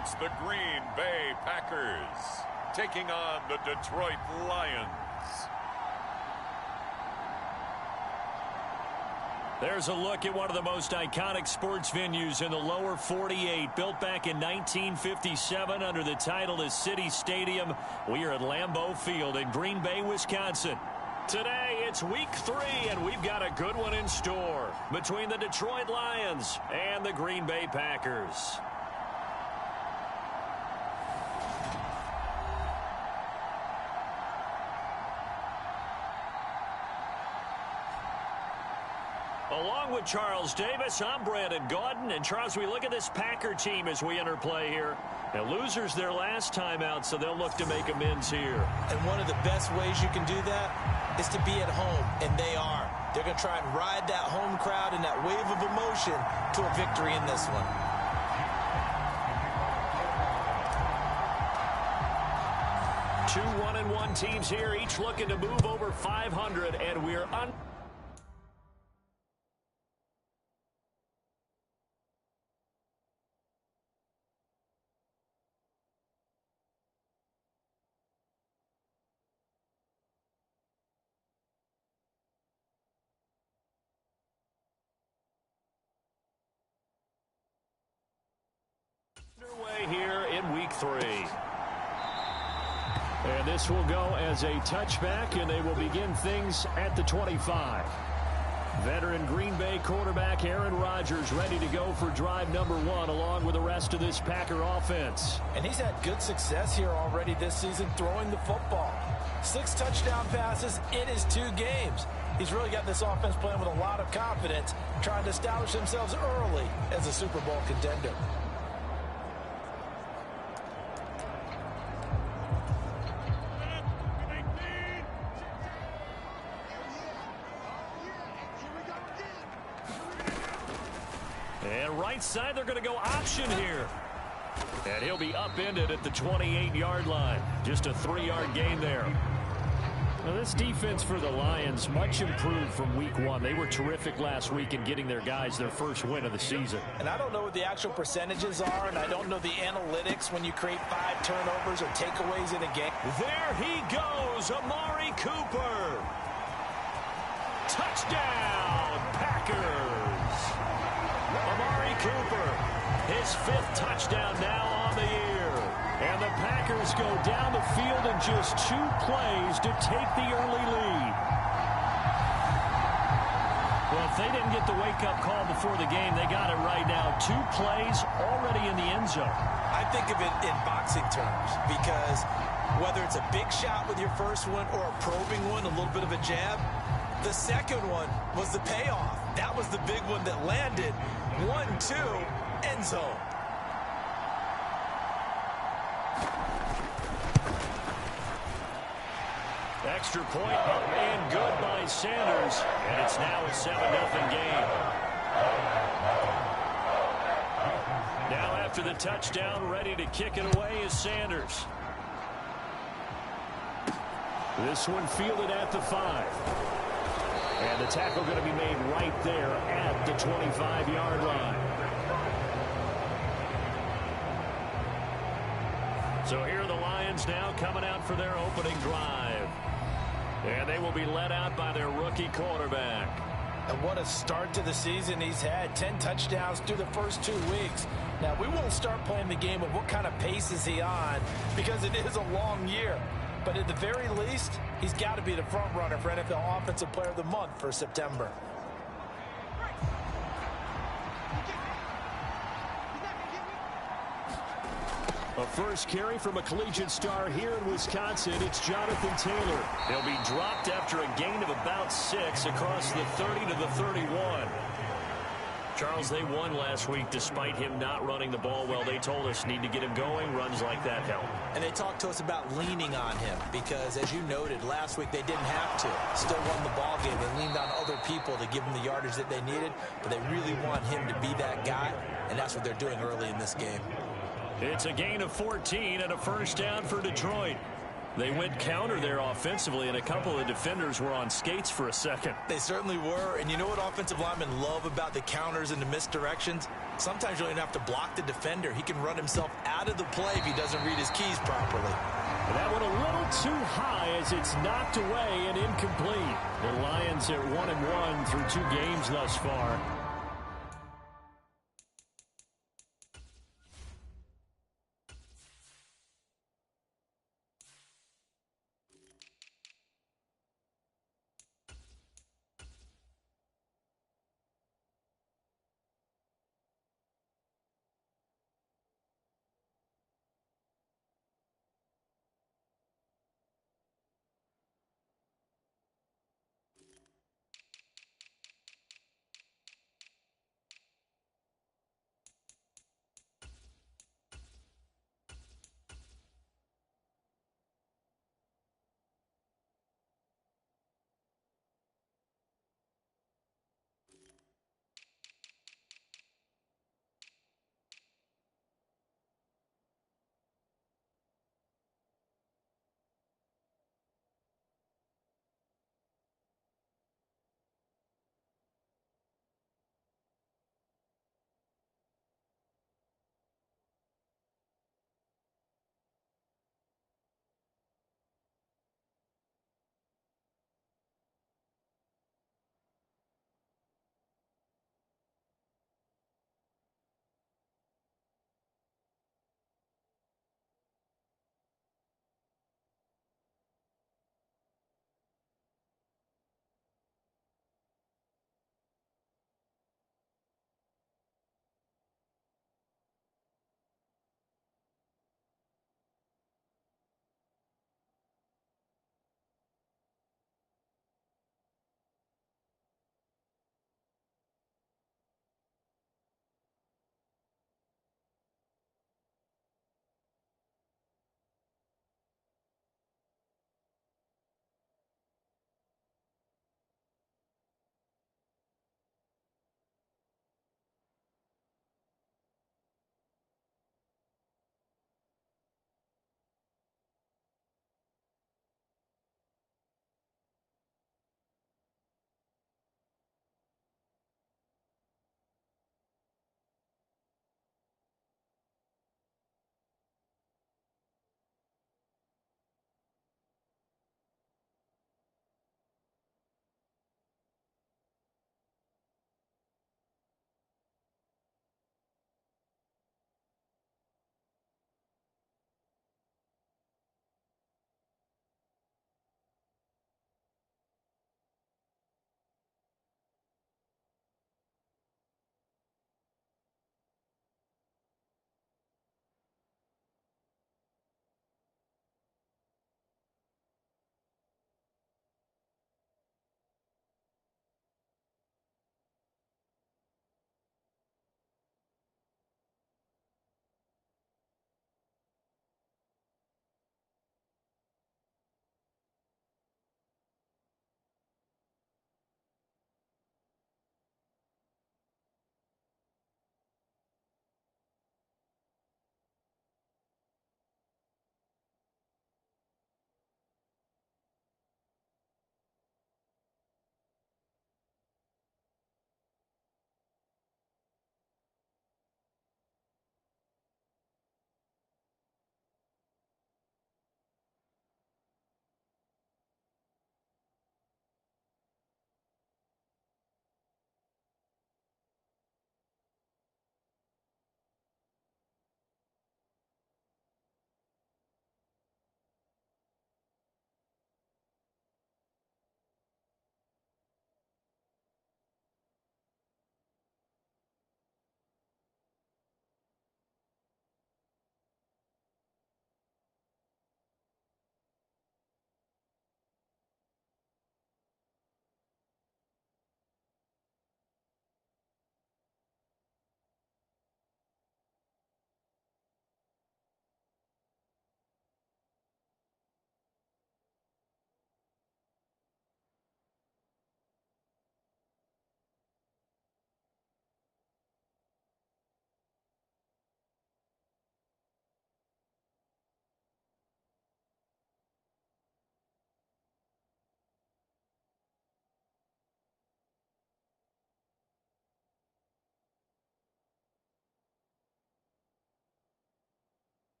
It's the Green Bay Packers taking on the Detroit Lions. There's a look at one of the most iconic sports venues in the lower 48. Built back in 1957 under the title of City Stadium. We are at Lambeau Field in Green Bay, Wisconsin. Today, it's week 3, and we've got a good one in store between the Detroit Lions and the Green Bay Packers. Along with Charles Davis, I'm Brandon Gaudin. And Charles, we look at this Packer team as we enter play here. Now, losers their last time out, so they'll look to make amends here. And one of the best ways you can do that is to be at home, and they are. They're going to try and ride that home crowd and that wave of emotion to a victory in this one. Two 1-1 teams here, each looking to move over 500, and we're on. Underway here in week 3. And this will go as a touchback, and they will begin things at the 25. Veteran Green Bay quarterback Aaron Rodgers ready to go for drive number 1 along with the rest of this Packer offense. And he's had good success here already this season throwing the football. 6 touchdown passes in his 2 games. He's really got this offense playing with a lot of confidence, trying to establish themselves early as a Super Bowl contender. And right side, they're going to go option here. And he'll be upended at the 28-yard line. Just a 3-yard gain there. Now, this defense for the Lions, much improved from week 1. They were terrific last week in getting their guys their first win of the season. And I don't know what the actual percentages are, and I don't know the analytics when you create 5 turnovers or takeaways in a game. There he goes, Amari Cooper. Touchdown, Packers. Amari Cooper, his 5th touchdown now on the year. And the Packers go down the field in just 2 plays to take the early lead. Well, if they didn't get the wake-up call before the game, they got it right now. 2 plays already in the end zone. I think of it in boxing terms because whether it's a big shot with your first one or a probing one, a little bit of a jab, the second one was the payoff. That was the big one that landed. 1-2, end zone. Extra point up and good by Sanders. And it's now a 7-0 game. Now after the touchdown, ready to kick it away is Sanders. This one fielded at the 5. And the tackle going to be made right there at the 25-yard line. So here are the Lions now coming out for their opening drive. And they will be led out by their rookie quarterback. And what a start to the season he's had. 10 touchdowns through the first 2 weeks. Now, we won't start playing the game of what kind of pace is he on because it is a long year. But at the very least, he's got to be the front runner for NFL Offensive Player of the Month for September. A first carry from a collegiate star here in Wisconsin. It's Jonathan Taylor. He'll be dropped after a gain of about 6 across the 30 to the 31. Charles, they won last week despite him not running the ball well. They told us need to get him going. Runs like that help. And they talked to us about leaning on him because, as you noted, last week they didn't have to. Still won the ball game. They leaned on other people to give them the yardage that they needed. But they really want him to be that guy, and that's what they're doing early in this game. It's a gain of 14 and a first down for Detroit. They went counter there offensively, and a couple of defenders were on skates for a second. They certainly were, and you know what offensive linemen love about the counters and the misdirections? Sometimes you don't even have to block the defender. He can run himself out of the play if he doesn't read his keys properly. And that one a little too high as it's knocked away and incomplete. The Lions at 1-1 through 2 games thus far.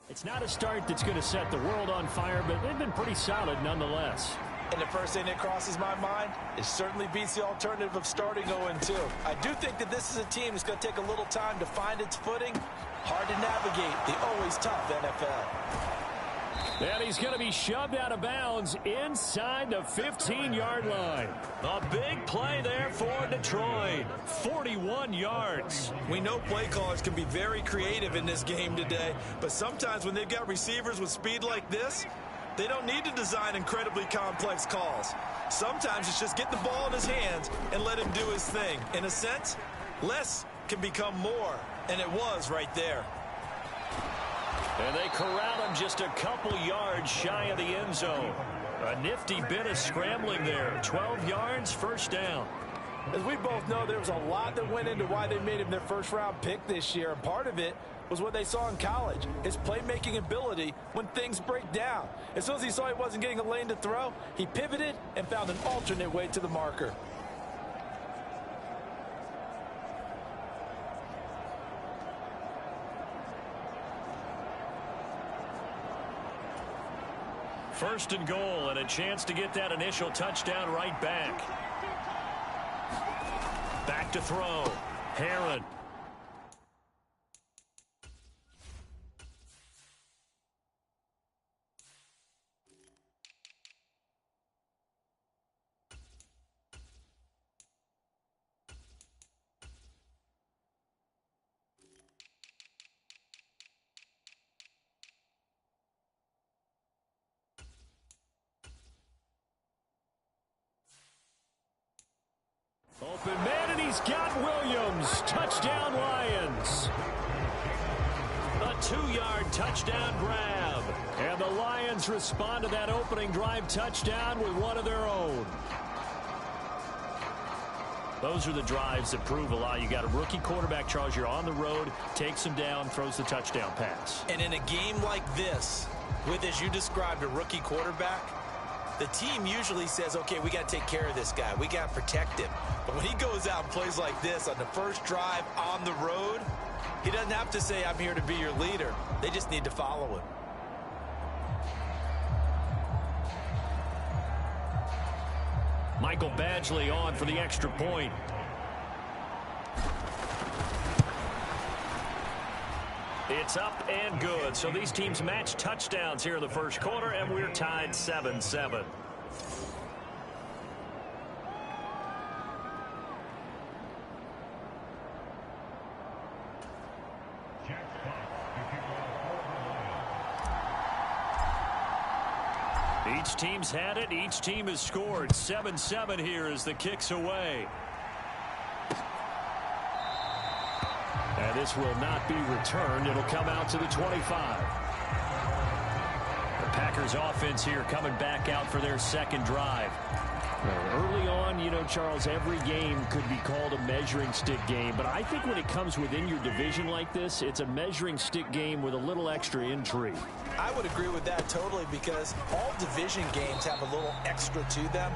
It's not a start that's going to set the world on fire, but they've been pretty solid nonetheless. And the first thing that crosses my mind, it certainly beats the alternative of starting 0-2. I do think that this is a team that's going to take a little time to find its footing. Hard to navigate the always tough NFL. And he's going to be shoved out of bounds inside the 15-yard line. A big play there for Detroit. 41 yards. We know play callers can be very creative in this game today, but sometimes when they've got receivers with speed like this, they don't need to design incredibly complex calls. Sometimes it's just get the ball in his hands and let him do his thing. In a sense, less can become more, and it was right there. And they corral him just a couple yards shy of the end zone. A nifty bit of scrambling there. 12 yards, first down. As we both know, there was a lot that went into why they made him their first-round pick this year, and part of it was what they saw in college, his playmaking ability when things break down. As soon as he saw he wasn't getting a lane to throw, he pivoted and found an alternate way to the marker. First and goal, and a chance to get that initial touchdown right back. Back to throw. Herron. Open man, and he's got Williams. Touchdown, Lions. A 2-yard touchdown grab. And the Lions respond to that opening drive touchdown with one of their own. Those are the drives that prove a lot. You got a rookie quarterback, Charles. You're on the road, takes him down, throws the touchdown pass. And in a game like this, with, as you described, a rookie quarterback, the team usually says, okay, we got to take care of this guy. We got to protect him. But when he goes out and plays like this on the first drive on the road, he doesn't have to say, I'm here to be your leader. They just need to follow him. Michael Badgley on for the extra point. It's up and good. So these teams match touchdowns here in the first quarter, and we're tied 7-7. Each team's had it. Each team has scored. 7-7 here as the kick's away. And this will not be returned. It'll come out to the 25. The Packers offense here coming back out for their second drive. Early on, you know, Charles, every game could be called a measuring stick game. But I think when it comes within your division like this, it's a measuring stick game with a little extra intrigue. I would agree with that totally, because all division games have a little extra to them.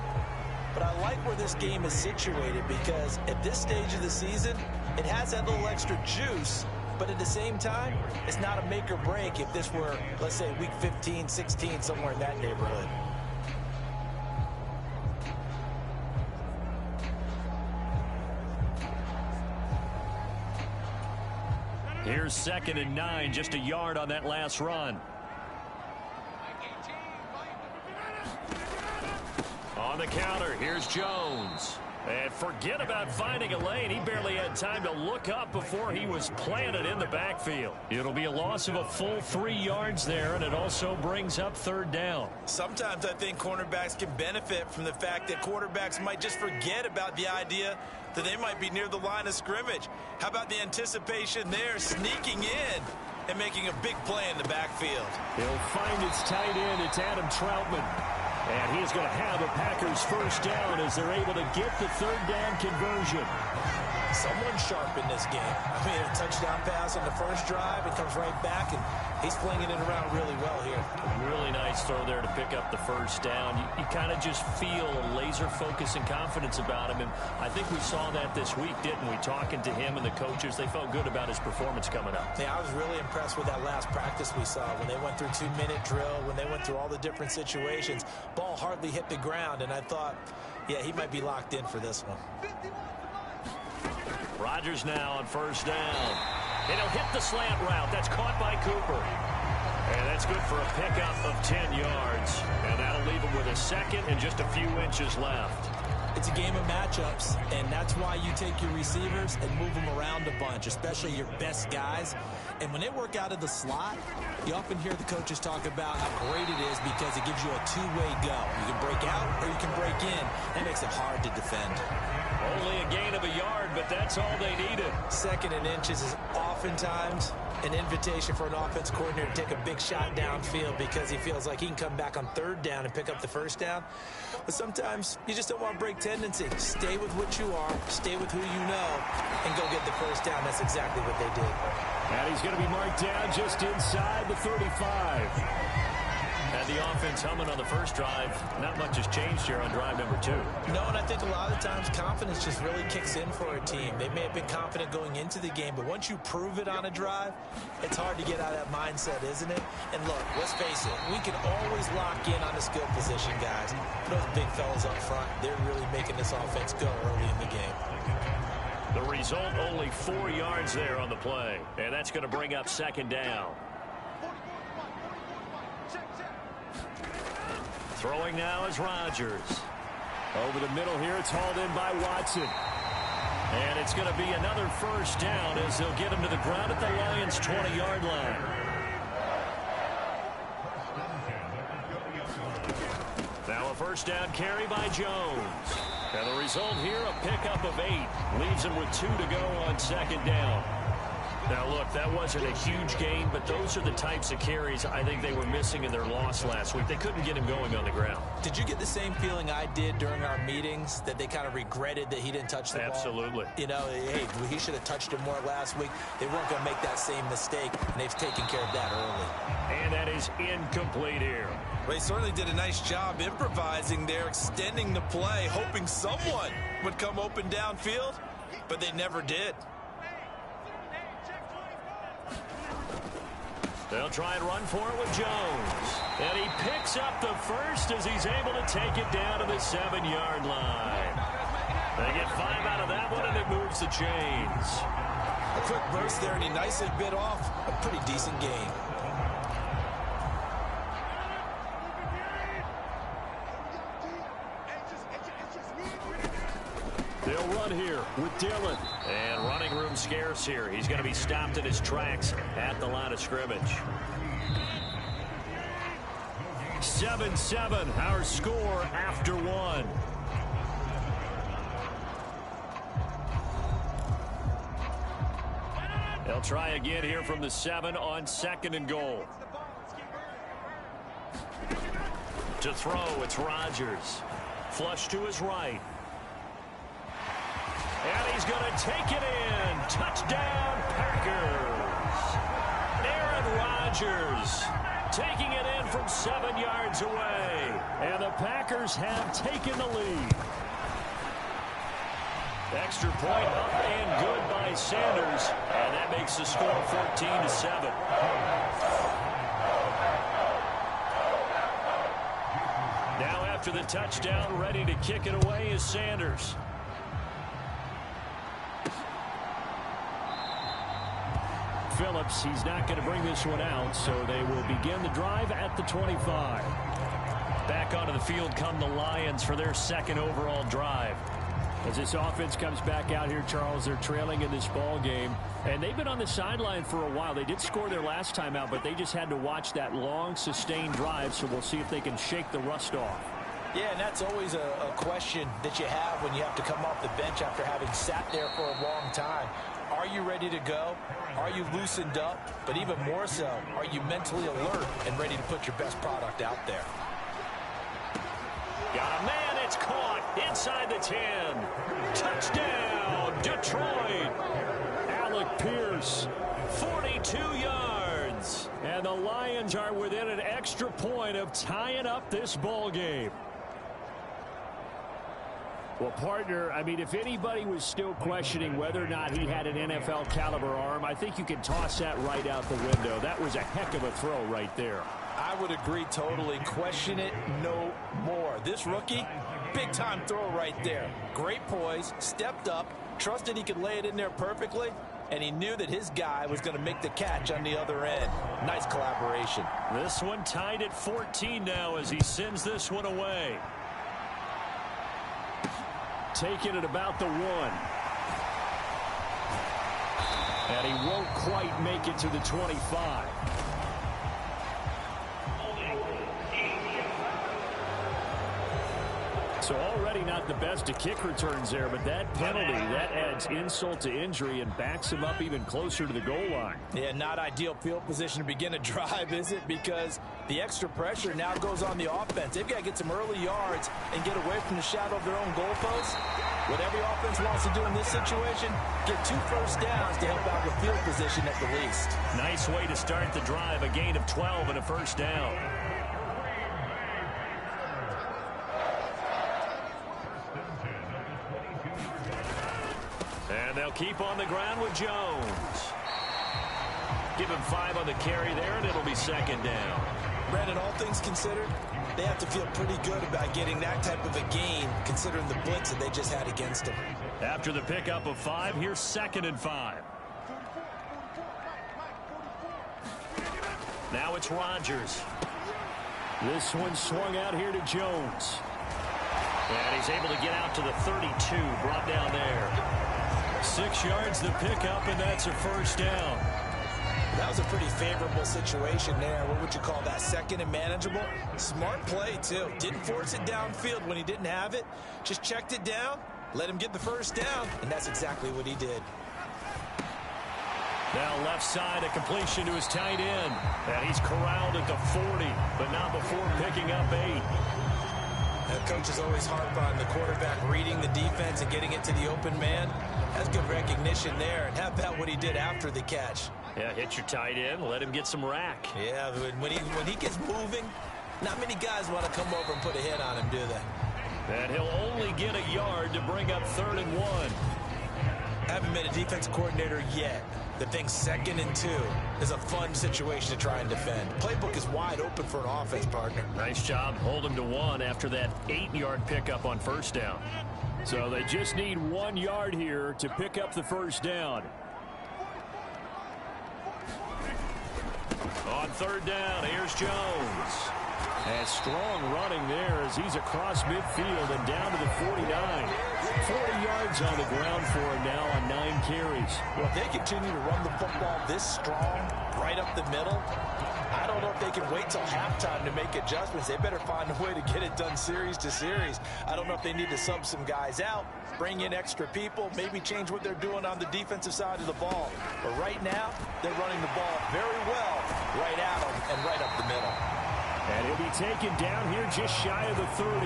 But I like where this game is situated, because at this stage of the season, it has that little extra juice. But at the same time, it's not a make or break if this were, let's say, week 15, 16, somewhere in that neighborhood. Here's 2nd and 9, just a yard on that last run. On the counter, here's Jones. And forget about finding a lane. He barely had time to look up before he was planted in the backfield. It'll be a loss of a full 3 yards there, and it also brings up 3rd down. Sometimes I think cornerbacks can benefit from the fact that quarterbacks might just forget about the idea that they might be near the line of scrimmage. How about the anticipation there, sneaking in and making a big play in the backfield? He'll find its tight end. It's Adam Troutman. And he's going to have a Packers first down as they're able to get the 3rd down conversion. Someone sharp in this game. I mean, a touchdown pass on the first drive. It comes right back, and he's flinging it around really well here. Really nice throw there to pick up the first down. You kind of just feel a laser focus and confidence about him, and I think we saw that this week, didn't we? Talking to him and the coaches, they felt good about his performance coming up. Yeah, I was really impressed with that last practice we saw when they went through 2-minute drill, when they went through all the different situations. Ball hardly hit the ground, and I thought, yeah, he might be locked in for this one. Rodgers now on first down. And he'll hit the slant route. That's caught by Cooper. And that's good for a pickup of 10 yards. And that'll leave him with a second and just a few inches left. It's a game of matchups, and that's why you take your receivers and move them around a bunch, especially your best guys. And when they work out of the slot, you often hear the coaches talk about how great it is because it gives you a two-way go. You can break out or you can break in. That makes it hard to defend. Only a gain of a yard, but that's all they needed. Second and inches is oftentimes an invitation for an offense coordinator to take a big shot downfield because he feels like he can come back on third down and pick up the first down. But sometimes you just don't want to break tendency. Stay with what you are, stay with who you know, and go get the first down. That's exactly what they did. And he's going to be marked down just inside the 35. And the offense humming on the first drive. Not much has changed here on drive number 2. No, and I think a lot of times confidence just really kicks in for a team. They may have been confident going into the game, but once you prove it on a drive, it's hard to get out of that mindset, isn't it? And look, let's face it, we can always lock in on the skill position, guys. Those big fellas up front, they're really making this offense go early in the game. The result, only 4 yards there on the play. And that's going to bring up second down. Throwing now is Rodgers. Over the middle here, it's hauled in by Watson. And it's going to be another first down as they'll get him to the ground at the Lions' 20-yard line. Now a first down carry by Jones. And the result here, a pickup of 8. Leaves him with 2 to go on second down. Now, look, that wasn't a huge gain, but those are the types of carries I think they were missing in their loss last week. They couldn't get him going on the ground. Did you get the same feeling I did during our meetings, that they kind of regretted that he didn't touch the ball? Absolutely. You know, hey, he should have touched it more last week. They weren't going to make that same mistake, and they've taken care of that early. And that is incomplete here. Well, he certainly did a nice job improvising there, extending the play, hoping someone would come open downfield, but they never did. They'll try and run for it with Jones. And he picks up the first as he's able to take it down to the 7-yard line. They get 5 out of that one, and it moves the chains. A quick burst there, and he nicely bit off a pretty decent gain. They'll run here with Dillon. And running room scarce here. He's going to be stopped in his tracks at the line of scrimmage. 7-7, our score after 1. They'll try again here from the 7 on second and goal. To throw, it's Rodgers. Flush to his right. And he's going to take it in. Touchdown, Packers. Aaron Rodgers taking it in from 7 yards away. And the Packers have taken the lead. Extra point up and good by Sanders. And that makes the score 14-7. Now after the touchdown, ready to kick it away is Sanders. Phillips, he's not going to bring this one out, so they will begin the drive at the 25. Back onto the field come the Lions for their second overall drive. As this offense comes back out here, Charles, they're trailing in this ball game, and they've been on the sideline for a while. They did score their last time out, but they just had to watch that long, sustained drive, so we'll see if they can shake the rust off. Yeah, and that's always a question that you have when you have to come off the bench after having sat there for a long time. Are you ready to go? Are you loosened up? But even more so, are you mentally alert and ready to put your best product out there? Got a man, it's caught inside the 10. Touchdown, touchdown, Detroit. Alec Pierce, 42 yards. And the Lions are within an extra point of tying up this ball game. Well, partner, I mean, if anybody was still questioning whether or not he had an NFL caliber arm, I think you can toss that right out the window. That was a heck of a throw right there. I would agree totally. Question it no more. This rookie, big time throw right there. Great poise, stepped up, trusted he could lay it in there perfectly, and he knew that his guy was going to make the catch on the other end. Nice collaboration. This one tied at 14 now as he sends this one away. Taking it about the 1. And he won't quite make it to the 25. So already not the best of kick returns there, but that penalty, that adds insult to injury and backs him up even closer to the goal line. Yeah, not ideal field position to begin a drive, is it? Because the extra pressure now goes on the offense. They've got to get some early yards and get away from the shadow of their own goalposts. What every offense wants to do in this situation, get 2 first downs to help out with field position at the least. Nice way to start the drive, a gain of 12 and a first down. And they'll keep on the ground with Jones. Give him 5 on the carry there, and it'll be second down. Brandon, all things considered, they have to feel pretty good about getting that type of a gain, considering the blitz that they just had against them. After the pickup of 5, here's 2nd and 5. Now it's Rodgers. This one swung out here to Jones. And he's able to get out to the 32, brought down there. 6 yards the pickup, and that's a first down. That was a pretty favorable situation there. What would you call that? Second and manageable? Smart play, too. Didn't force it downfield when he didn't have it. Just checked it down, let him get the first down, and that's exactly what he did. Now left side, a completion to his tight end. And he's corralled at the 40, but not before picking up 8. The coach is always harp on the quarterback reading the defense and getting it to the open man. That's good recognition there. And how about what he did after the catch? Yeah, hit your tight end, let him get some rack. Yeah, when he gets moving, not many guys want to come over and put a hit on him, do they? And he'll only get a yard to bring up 3rd and 1. Haven't been a defense coordinator yet. The thing 2nd and 2 is a fun situation to try and defend. Playbook is wide open for an offense partner. Nice job, hold him to 1 after that 8-yard pickup on first down. So they just need 1 yard here to pick up the first down. On 3rd down, here's Jones. And strong running there as he's across midfield and down to the 49. 40 yards on the ground for him now on 9 carries. Well, if they continue to run the football this strong, right up the middle, I don't know if they can wait till halftime to make adjustments. They better find a way to get it done series to series. I don't know if they need to sub some guys out, bring in extra people, maybe change what they're doing on the defensive side of the ball. But right now, they're running the ball very well right at them and right up the middle. And he'll be taken down here just shy of the 30.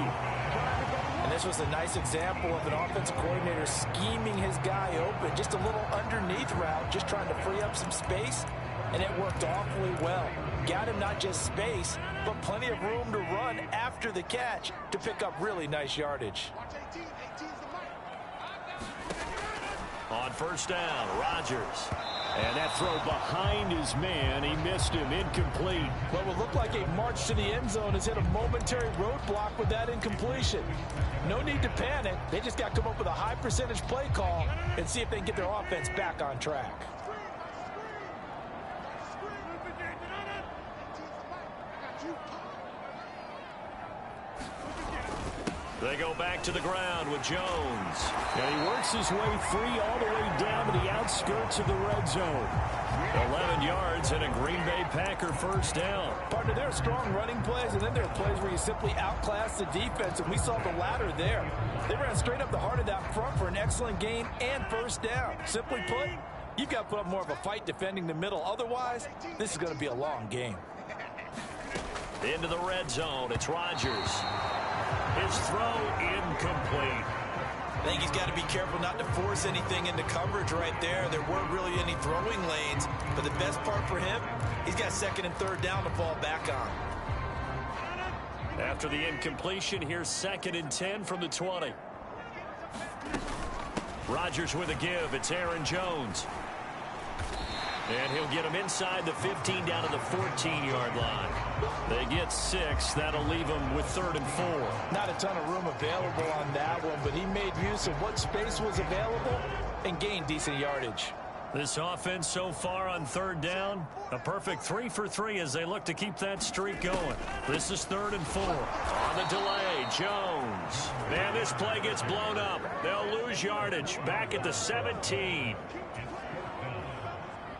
And this was a nice example of an offensive coordinator scheming his guy open. Just a little underneath route, just trying to free up some space. And it worked awfully well. Got him not just space, but plenty of room to run after the catch to pick up really nice yardage. On first down, Rodgers. And that throw behind his man. He missed him. Incomplete. What would look like a march to the end zone has hit a momentary roadblock with that incompletion. No need to panic. They just got to come up with a high percentage play call and see if they can get their offense back on track. They go back to the ground with Jones. And he works his way free all the way down to the outskirts of the red zone. 11 yards and a Green Bay Packer first down. Partner, there are strong running plays, and then there are plays where you simply outclass the defense, and we saw the latter there. They ran straight up the heart of that front for an excellent gain and first down. Simply put, you've got to put up more of a fight defending the middle. Otherwise, this is going to be a long game. Into the red zone, it's Rodgers. His throw incomplete. I think he's got to be careful not to force anything into coverage right there. There weren't really any throwing lanes, but the best part for him, he's got second and third down to fall back on. After the incompletion, here's 2nd and 10 from the 20. Rodgers with a give. It's Aaron Jones. And he'll get him inside the 15 down to the 14-yard line. They get 6. That'll leave them with 3rd and 4. Not a ton of room available on that one, but he made use of what space was available and gained decent yardage. This offense so far on 3rd down, a perfect 3 for 3 as they look to keep that streak going. This is 3rd and 4. On the delay, Jones. And this play gets blown up. They'll lose yardage back at the 17.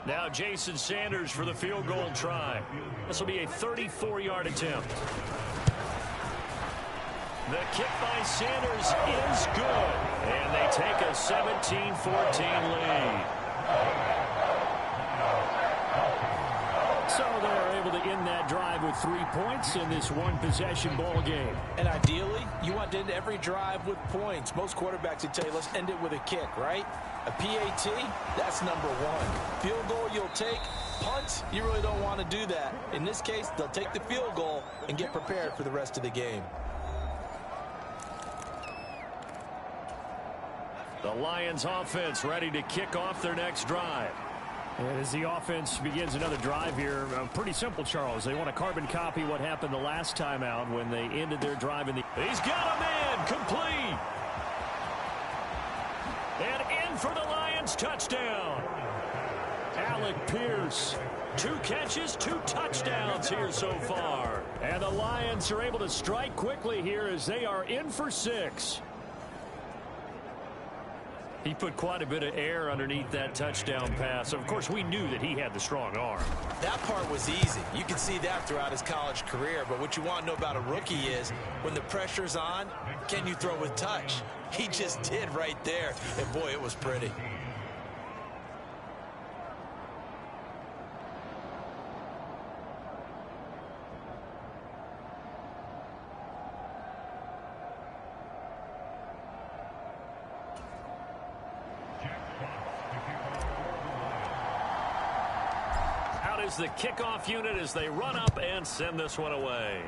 Now Jason Sanders for the field goal try. This will be a 34-yard attempt. The kick by Sanders is good. And they take a 17-14 lead. So they're able to end that drive with 3 points in this one-possession ball game. And ideally, you want to end every drive with points. Most quarterbacks would tell you, let's end it with a kick, right? A PAT, that's number 1. Field goal you'll take. Punt, you really don't want to do that. In this case, they'll take the field goal and get prepared for the rest of the game. The Lions offense ready to kick off their next drive. And as the offense begins another drive here, pretty simple, Charles. They want to carbon copy what happened the last time out when they ended their drive in the... He's got a man, complete. And in for the Lions, touchdown. Alec Pierce, 2 catches, 2 touchdowns here so far. And the Lions are able to strike quickly here as they are in for 6. He put quite a bit of air underneath that touchdown pass. Of course, we knew that he had the strong arm. That part was easy. You can see that throughout his college career. But what you want to know about a rookie is when the pressure's on, can you throw with touch? He just did right there. And, boy, it was pretty. Is the kickoff unit as they run up and send this one away.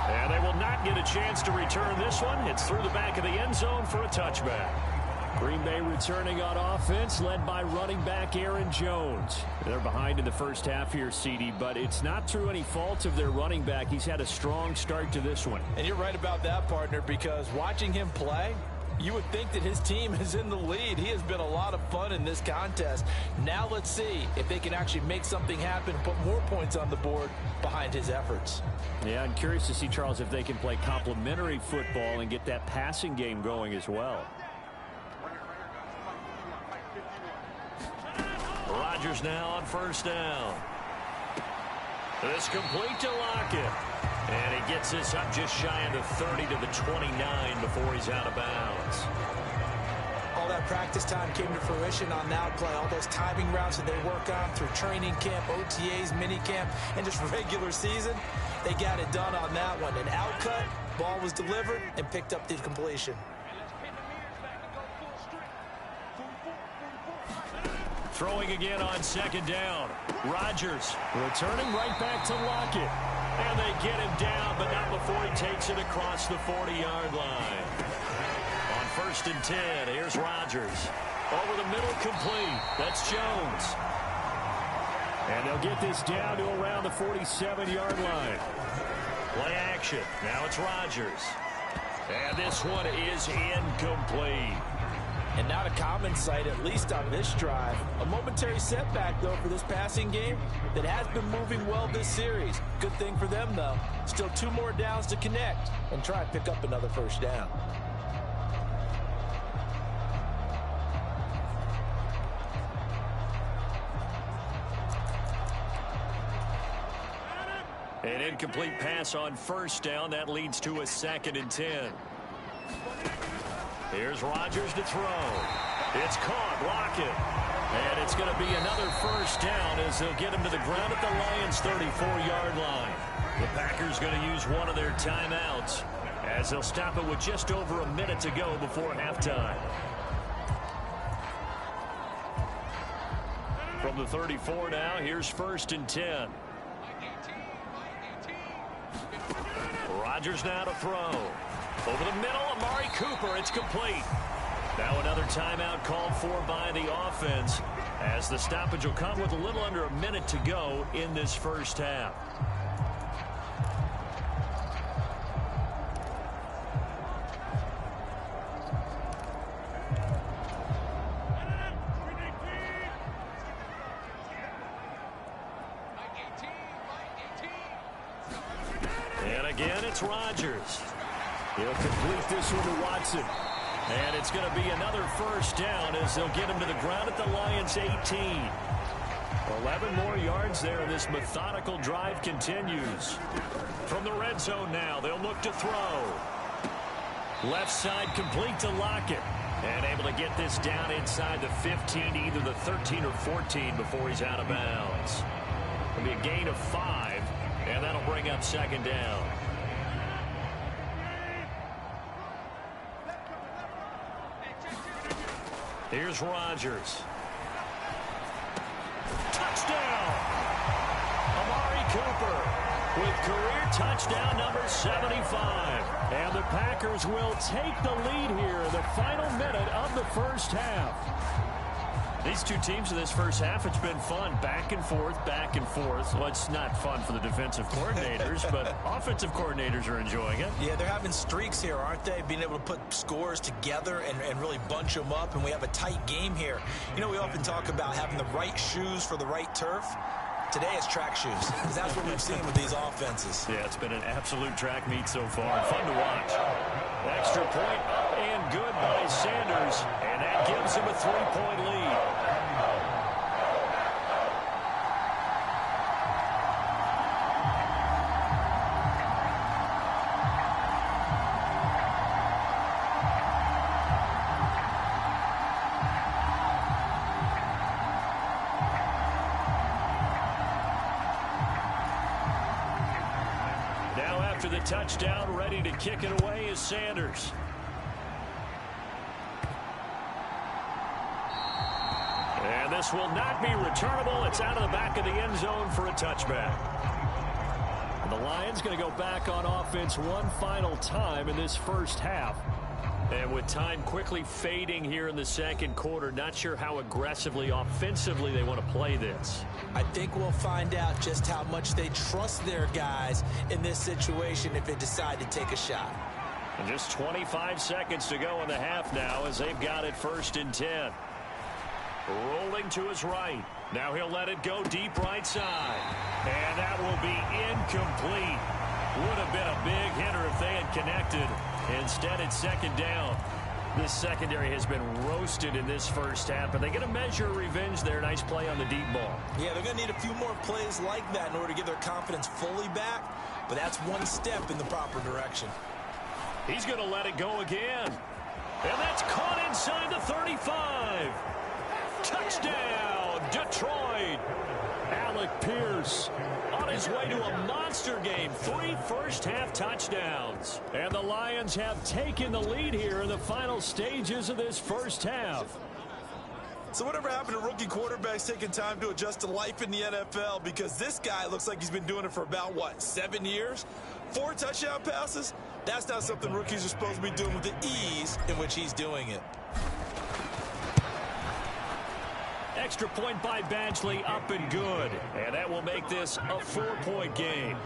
And they will not get a chance to return this one. It's through the back of the end zone for a touchback. Green Bay returning on offense, led by running back Aaron Jones. They're behind in the first half here, CD, but it's not through any fault of their running back. He's had a strong start to this one. And you're right about that, partner, because watching him play, you would think that his team is in the lead. He has been a lot of fun in this contest. Now let's see if they can actually make something happen and put more points on the board behind his efforts. Yeah, I'm curious to see, Charles, if they can play complementary football and get that passing game going as well. Rodgers now on 1st down. This complete to Lockett. And he gets this up just shy of the 30 to the 29 before he's out of bounds. All that practice time came to fruition on that play. All those timing routes that they work on through training camp, OTAs, minicamp, and just regular season, they got it done on that one. An outcut, ball was delivered, and picked up the completion. Throwing again on 2nd down. Rodgers returning right back to Lockett. And they get him down, but not before he takes it across the 40-yard line. On 1st and 10, here's Rodgers. Over the middle, complete. That's Jones. And they'll get this down to around the 47-yard line. Play action. Now it's Rodgers. And this one is incomplete. And not a common sight, at least on this drive. A momentary setback, though, for this passing game that has been moving well this series. Good thing for them, though. Still 2 more downs to connect and try and pick up another 1st down. An incomplete pass on 1st down. That leads to a 2nd and 10. Here's Rodgers to throw. It's caught. Lockett. And it's going to be another 1st down as they'll get him to the ground at the Lions' 34-yard line. The Packers going to use one of their timeouts as they'll stop it with just over a minute to go before halftime. From the 34 now, here's 1st and 10. Rodgers now to throw. Over the middle, Amari Cooper. It's complete. Now another timeout called for by the offense, as the stoppage will come with a little under a minute to go in this first half. And again, it's Rodgers. He'll complete this one to Watson. And it's going to be another first down as they'll get him to the ground at the Lions' 18. 11 more yards there, and this methodical drive continues. From the red zone now, they'll look to throw. Left side complete to Lockett. And able to get this down inside the 15, either the 13 or 14 before he's out of bounds. It'll be a gain of 5, and that'll bring up 2nd down. Here's Rodgers. Touchdown! Amari Cooper with career touchdown number 75. And the Packers will take the lead here in the final minute of the first half. These two teams in this first half, it's been fun. Back and forth, back and forth. Well, it's not fun for the defensive coordinators, but offensive coordinators are enjoying it. Yeah, they're having streaks here, aren't they? Being able to put scores together and really bunch them up, and we have a tight game here. You know, we often talk about having the right shoes for the right turf. Today it's track shoes, because that's what we've seen with these offenses. Yeah, it's been an absolute track meet so far. Fun to watch. Extra point up and good by Sanders, and that gives him a 3-point lead. After the touchdown, ready to kick it away is Sanders. And this will not be returnable. It's out of the back of the end zone for a touchback. And the Lions going to go back on offense one final time in this first half. And with time quickly fading here in the second quarter, not sure how aggressively, offensively they want to play this. I think we'll find out just how much they trust their guys in this situation if they decide to take a shot. And just 25 seconds to go in the half now as they've got it 1st and 10. Rolling to his right. Now he'll let it go deep right side. And that will be incomplete. Would have been a big hitter if they had connected. Instead, it's 2nd down. This secondary has been roasted in this first half, but they're going to measure revenge there. Nice play on the deep ball. Yeah, they're going to need a few more plays like that in order to get their confidence fully back, but that's one step in the proper direction. He's going to let it go again. And that's caught inside the 35. Touchdown, Detroit. Alec Pierce on his way to a monster game. 3 first-half touchdowns. And the Lions have taken the lead here in the final stages of this first half. So whatever happened to rookie quarterbacks taking time to adjust to life in the NFL? Because this guy looks like he's been doing it for about, 7 years? 4 touchdown passes? That's not something rookies are supposed to be doing with the ease in which he's doing it. Extra point by Badgley, up and good. And that will make this a 4-point game.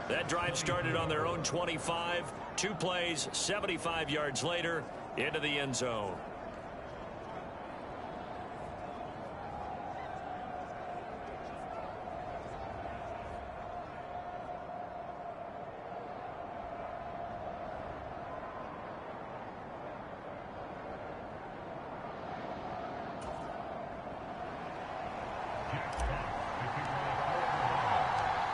That drive started on their own 25. 2 plays, 75 yards later, into the end zone.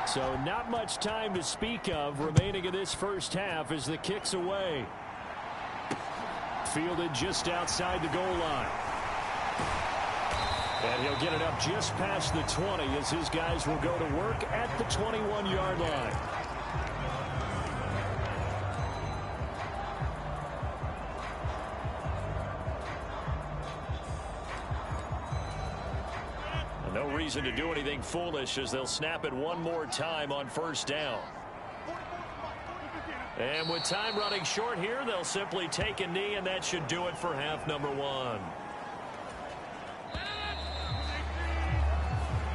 So not much time to speak of remaining in this first half as the kick's away. Fielded just outside the goal line. And he'll get it up just past the 20 as his guys will go to work at the 21-yard line. No reason to do anything foolish as they'll snap it one more time on first down. And with time running short here, they'll simply take a knee, and that should do it for half number one.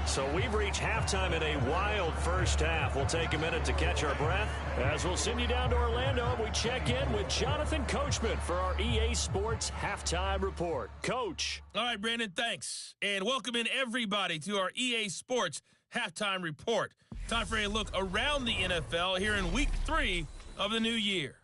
So we've reached halftime in a wild first half. We'll take a minute to catch our breath as we'll send you down to Orlando and we check in with Jonathan Coachman for our EA Sports Halftime Report. Coach. All right, Brandon, thanks. And welcome in everybody to our EA Sports Halftime Report. Time for a look around the NFL here in Week 3 of the new year.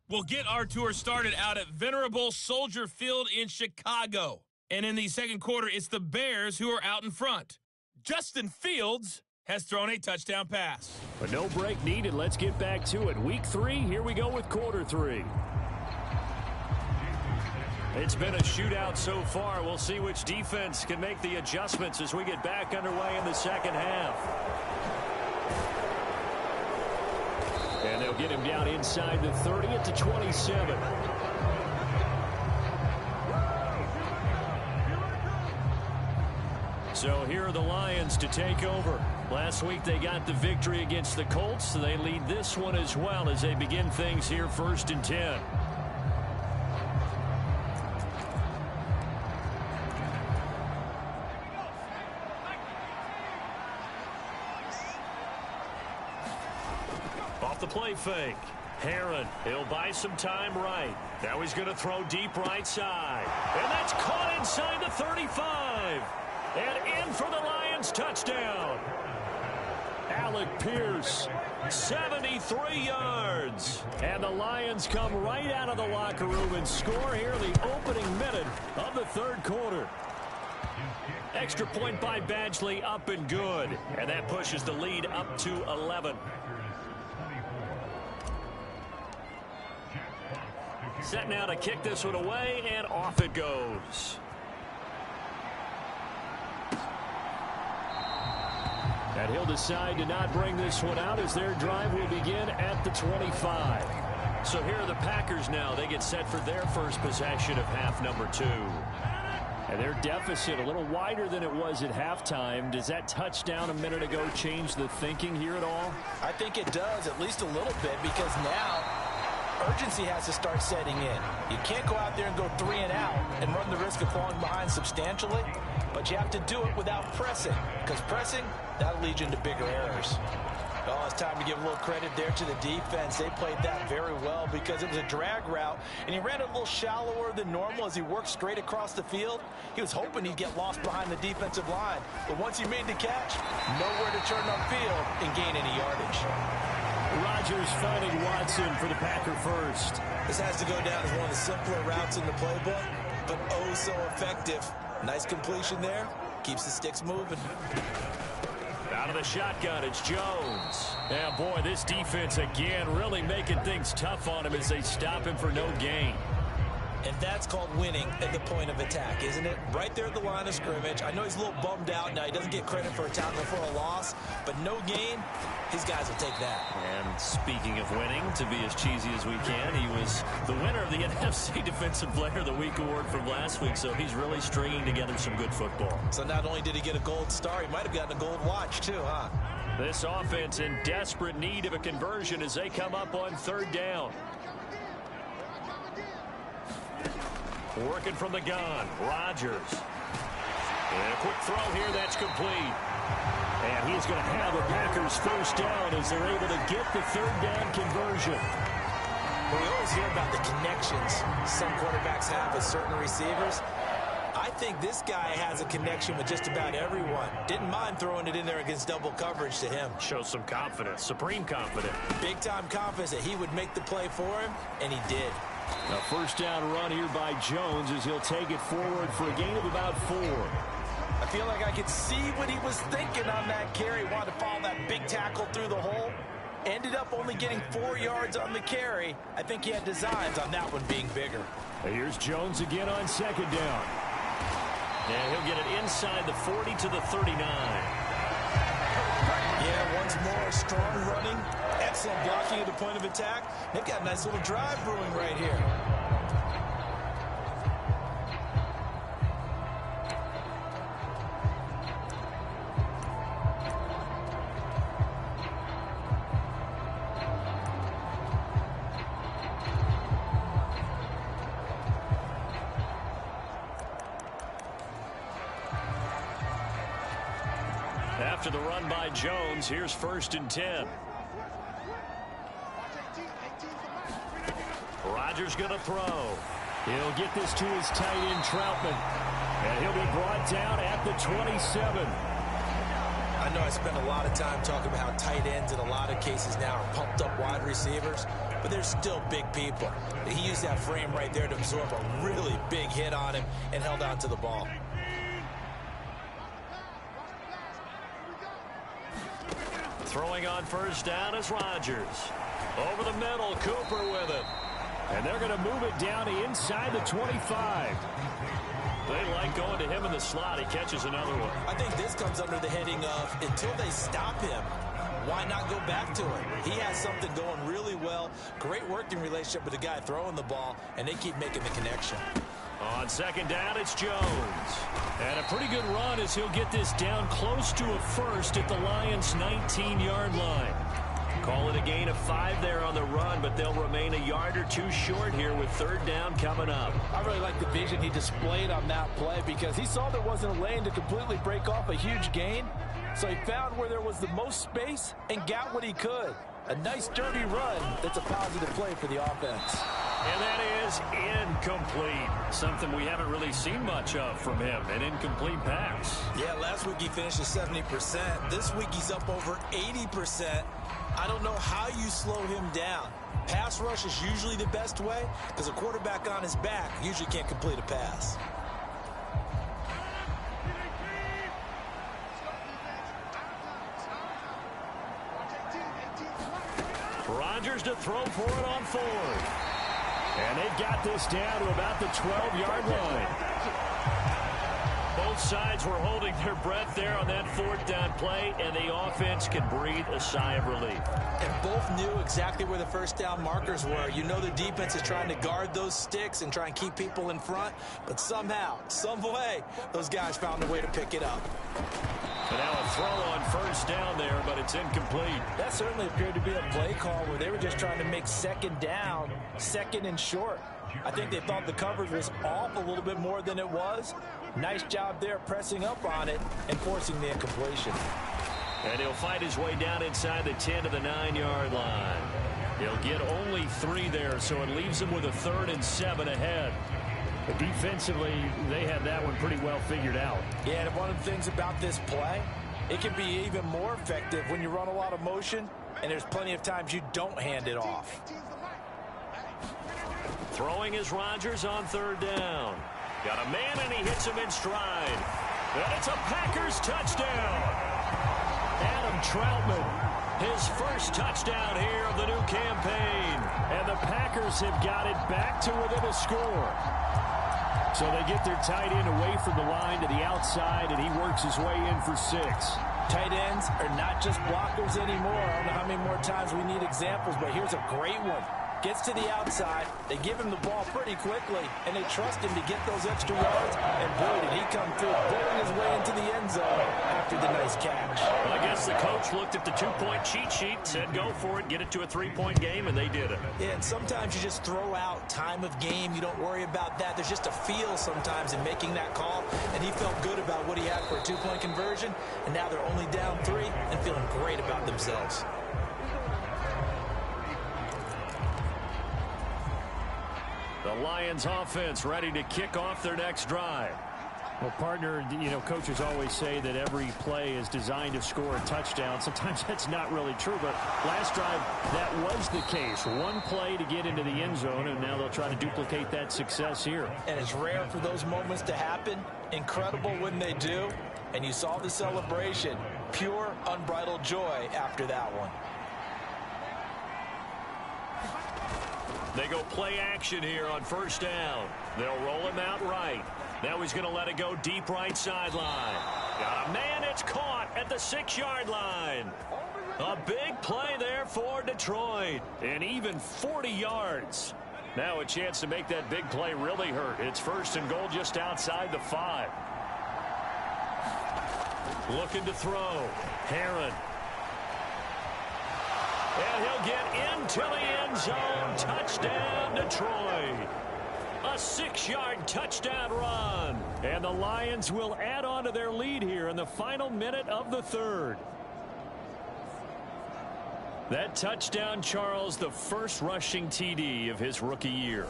We'll get our tour started out at venerable Soldier Field in Chicago. And in the second quarter, it's the Bears who are out in front. Justin Fields has thrown a touchdown pass. But no break needed. Let's get back to it. Week 3, here we go with quarter 3. It's been a shootout so far. We'll see which defense can make the adjustments as we get back underway in the second half. And they'll get him down inside the 30 at the 27. So here are the Lions to take over. Last week they got the victory against the Colts. So they lead this one as well as they begin things here 1st and 10. Off the play fake. Herron, he'll buy some time right. Now he's going to throw deep right side. And that's caught inside the 35. And in for the Lions touchdown. Alec Pierce, 73 yards. And the Lions come right out of the locker room and score here in the opening minute of the third quarter. Extra point by Badgley, up and good. And that pushes the lead up to 11. Set now to kick this one away, and off it goes. And he'll decide to not bring this one out as their drive will begin at the 25. So here are the Packers now. They get set for their first possession of half number 2. And their deficit a little wider than it was at halftime. Does that touchdown a minute ago change the thinking here at all? I think it does, at least a little bit, because now urgency has to start setting in. You can't go out there and go 3 and out and run the risk of falling behind substantially, but you have to do it without pressing, because pressing, that'll lead you into bigger errors. Well, it's time to give a little credit there to the defense. They played that very well because it was a drag route, and he ran it a little shallower than normal as he worked straight across the field. He was hoping he'd get lost behind the defensive line, but once he made the catch, nowhere to turn upfield and gain any yardage. Rodgers finding Watson for the Packer first. This has to go down as one of the simpler routes in the playbook, but oh so effective. Nice completion there. Keeps the sticks moving. Out of the shotgun, it's Jones. Yeah, boy, this defense again really making things tough on him as they stop him for no gain. And that's called winning at the point of attack, isn't it? Right there at the line of scrimmage. I know he's a little bummed out now. He doesn't get credit for a tackle for a loss, but no gain, his guys will take that. And speaking of winning, to be as cheesy as we can, he was the winner of the NFC Defensive Player of the Week award from last week, so he's really stringing together some good football. So not only did he get a gold star, he might have gotten a gold watch too, huh? This offense in desperate need of a conversion as they come up on 3rd down. Working from the gun, Rodgers. And a quick throw here, that's complete. And he's going to have the Packers first down as they're able to get the 3rd down conversion. Well, we always hear about the connections some quarterbacks have with certain receivers. I think this guy has a connection with just about everyone. Didn't mind throwing it in there against double coverage to him. Shows some confidence, supreme confidence. Big-time confidence that he would make the play for him, and he did. A first down run here by Jones as he'll take it forward for a gain of about 4. I feel like I could see what he was thinking on that carry. Wanted to follow that big tackle through the hole. Ended up only getting 4 yards on the carry. I think he had designs on that one being bigger. Here's Jones again on 2nd down. And he'll get it inside the 40 to the 39. Yeah, once more, strong running. Excellent blocking at the point of attack. They've got a nice little drive brewing right here. After the run by Jones, here's 1st and 10. Rodgers going to throw. He'll get this to his tight end, Troutman. And he'll be brought down at the 27. I know I spent a lot of time talking about how tight ends in a lot of cases now are pumped up wide receivers, but they're still big people. He used that frame right there to absorb a really big hit on him and held on to the ball. Throwing on 1st down is Rodgers. Over the middle, Cooper with it. And they're going to move it down inside the 25. They like going to him in the slot. He catches another one. I think this comes under the heading of until they stop him, why not go back to him? He has something going really well. Great working relationship with the guy throwing the ball, and they keep making the connection. On 2nd down, it's Jones. And a pretty good run as he'll get this down close to a 1st at the Lions' 19-yard line. Call it a gain of 5 there on the run, but they'll remain a yard or 2 short here with 3rd down coming up. I really like the vision he displayed on that play because he saw there wasn't a lane to completely break off a huge gain. So he found where there was the most space and got what he could. A nice dirty run that's a positive play for the offense. And that is incomplete. Something we haven't really seen much of from him, an incomplete pass. Yeah, last week he finished at 70%. This week he's up over 80%. I don't know how you slow him down. Pass rush is usually the best way because a quarterback on his back usually can't complete a pass. Rodgers to throw for it on 4th. And they've got this down to about the 12-yard line. Both sides were holding their breath there on that 4th down play, and the offense can breathe a sigh of relief. And both knew exactly where the 1st down markers were. You know the defense is trying to guard those sticks and try and keep people in front, but somehow, some way, those guys found a way to pick it up. And now a throw on 1st down there, but it's incomplete. That certainly appeared to be a play call where they were just trying to make 2nd down, 2nd and short. I think they thought the coverage was off a little bit more than it was. Nice job there pressing up on it and forcing the incompletion. And he'll fight his way down inside the 10 to the 9-yard line. He'll get only 3 there, so it leaves him with a 3rd and 7 ahead. But defensively, they had that one pretty well figured out. Yeah, and one of the things about this play, it can be even more effective when you run a lot of motion, and there's plenty of times you don't hand it off. Throwing is Rodgers on 3rd down. Got a man, and he hits him in stride. And it's a Packers touchdown. Adam Troutman, his 1st touchdown here of the new campaign. And the Packers have got it back to within a score. So they get their tight end away from the line to the outside, and he works his way in for 6. Tight ends are not just blockers anymore. I don't know how many more times we need examples, but here's a great one. Gets to the outside, they give him the ball pretty quickly, and they trust him to get those extra yards, and boy, did he come through, bowling his way into the end zone after the nice catch. Well, I guess the coach looked at the 2-point cheat sheet, said go for it, get it to a 3-point game, and they did it. Yeah, and sometimes you just throw out time of game. You don't worry about that. There's just a feel sometimes in making that call, and he felt good about what he had for a 2-point conversion, and now they're only down 3 and feeling great about themselves. The Lions offense ready to kick off their next drive. Well, partner, you know, coaches always say that every play is designed to score a touchdown. Sometimes that's not really true, but last drive, that was the case. One play to get into the end zone, and now they'll try to duplicate that success here. And it's rare for those moments to happen. Incredible when they do. And you saw the celebration. Pure, unbridled joy after that one. They go play action here on 1st down. They'll roll him out right. Now he's going to let it go deep right sideline. Got a man, it's caught at the 6-yard line. A big play there for Detroit. And even 40 yards. Now a chance to make that big play really hurt. It's 1st and goal just outside the 5. Looking to throw. Herron. And he'll get into the end zone. Touchdown, Detroit. A 6-yard touchdown run. And the Lions will add on to their lead here in the final minute of the third. That touchdown, Charles, the first rushing TD of his rookie year.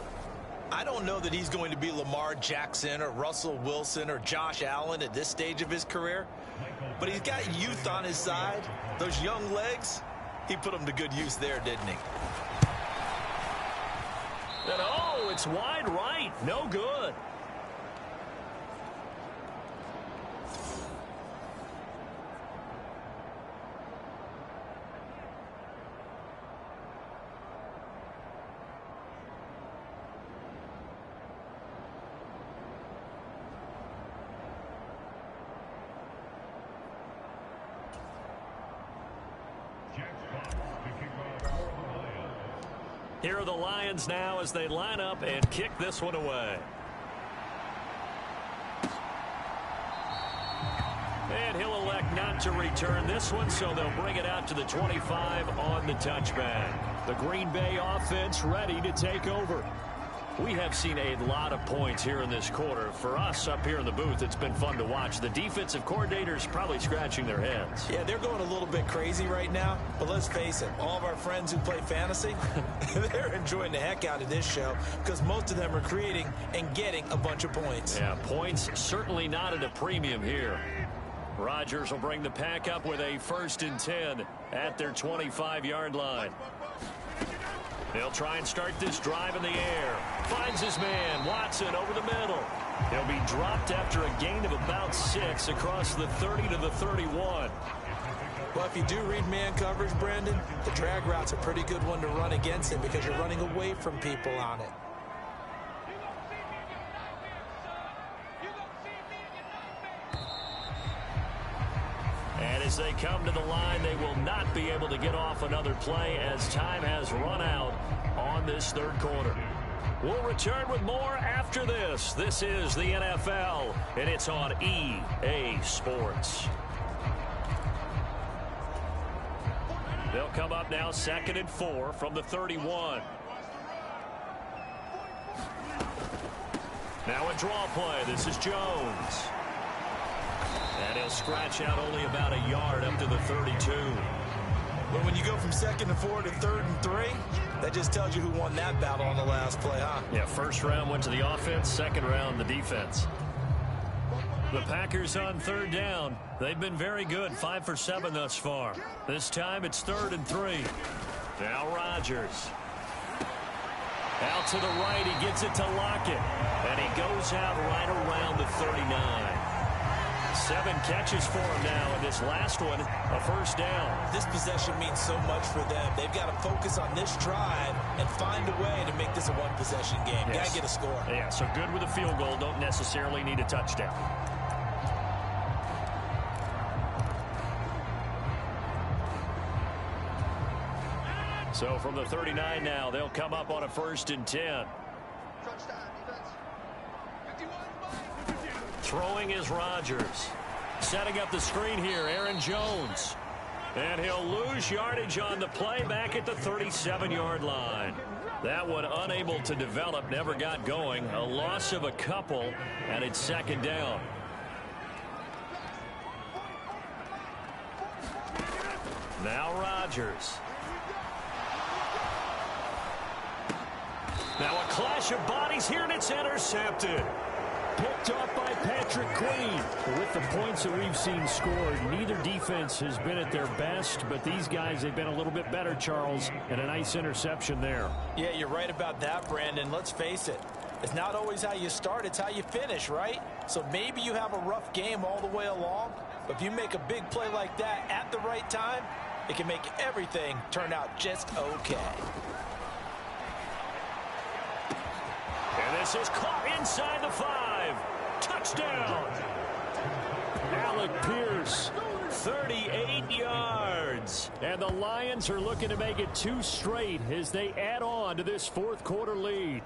I don't know that he's going to be Lamar Jackson or Russell Wilson or Josh Allen at this stage of his career, but he's got youth on his side. Those young legs, he put them to good use there, didn't he? And oh, it's wide right. No good. Here are the Lions now as they line up and kick this one away. And he'll elect not to return this one, so they'll bring it out to the 25 on the touchback. The Green Bay offense ready to take over. We have seen a lot of points here in this quarter. For us up here in the booth, it's been fun to watch. The defensive coordinators probably scratching their heads. Yeah, they're going a little bit crazy right now, but let's face it, all of our friends who play fantasy, they're enjoying the heck out of this show because most of them are creating and getting a bunch of points. Yeah, points certainly not at a premium here. Rodgers will bring the pack up with a 1st and 10 at their 25-yard line. He'll try and start this drive in the air. Finds his man, Watson, over the middle. He'll be dropped after a gain of about 6 across the 30 to the 31. Well, if you do read man coverage, Brandon, the drag route's a pretty good one to run against it because you're running away from people on it. And as they come to the line, they will not be able to get off another play as time has run out on this third quarter. We'll return with more after this. This is the NFL, and it's on EA Sports. They'll come up now 2nd and 4 from the 31. Now a draw play. This is Jones. And he'll scratch out only about a yard up to the 32. But when you go from 2nd and 4 to 3rd and 3, that just tells you who won that battle on the last play, huh? Yeah, first round went to the offense, second round the defense. The Packers on 3rd down. They've been very good, 5 for 7 thus far. This time it's 3rd and 3. Now Rodgers. Out to the right, he gets it to Lockett. And he goes out right around the 39. 7 catches for him now, and this last one, a 1st down. This possession means so much for them. They've got to focus on this drive and find a way to make this a one-possession game. Yes. Got to get a score. Yeah, so good with a field goal. Don't necessarily need a touchdown. So from the 39 now, they'll come up on a 1st and 10. Throwing is Rodgers. Setting up the screen here, Aaron Jones. And he'll lose yardage on the play back at the 37-yard line. That one unable to develop, never got going. A loss of a couple, and it's 2nd down. Now Rodgers. Now a clash of bodies here, and it's intercepted. Picked off by Patrick Queen. With the points that we've seen scored, neither defense has been at their best, but these guys, they've been a little bit better, Charles, and a nice interception there. Yeah, you're right about that, Brandon. Let's face it. It's not always how you start, it's how you finish, right? So maybe you have a rough game all the way along, but if you make a big play like that at the right time, it can make everything turn out just okay. And this is caught inside the 5. Touchdown. Alec Pierce, 38 yards. And the Lions are looking to make it 2 straight as they add on to this 4th quarter lead.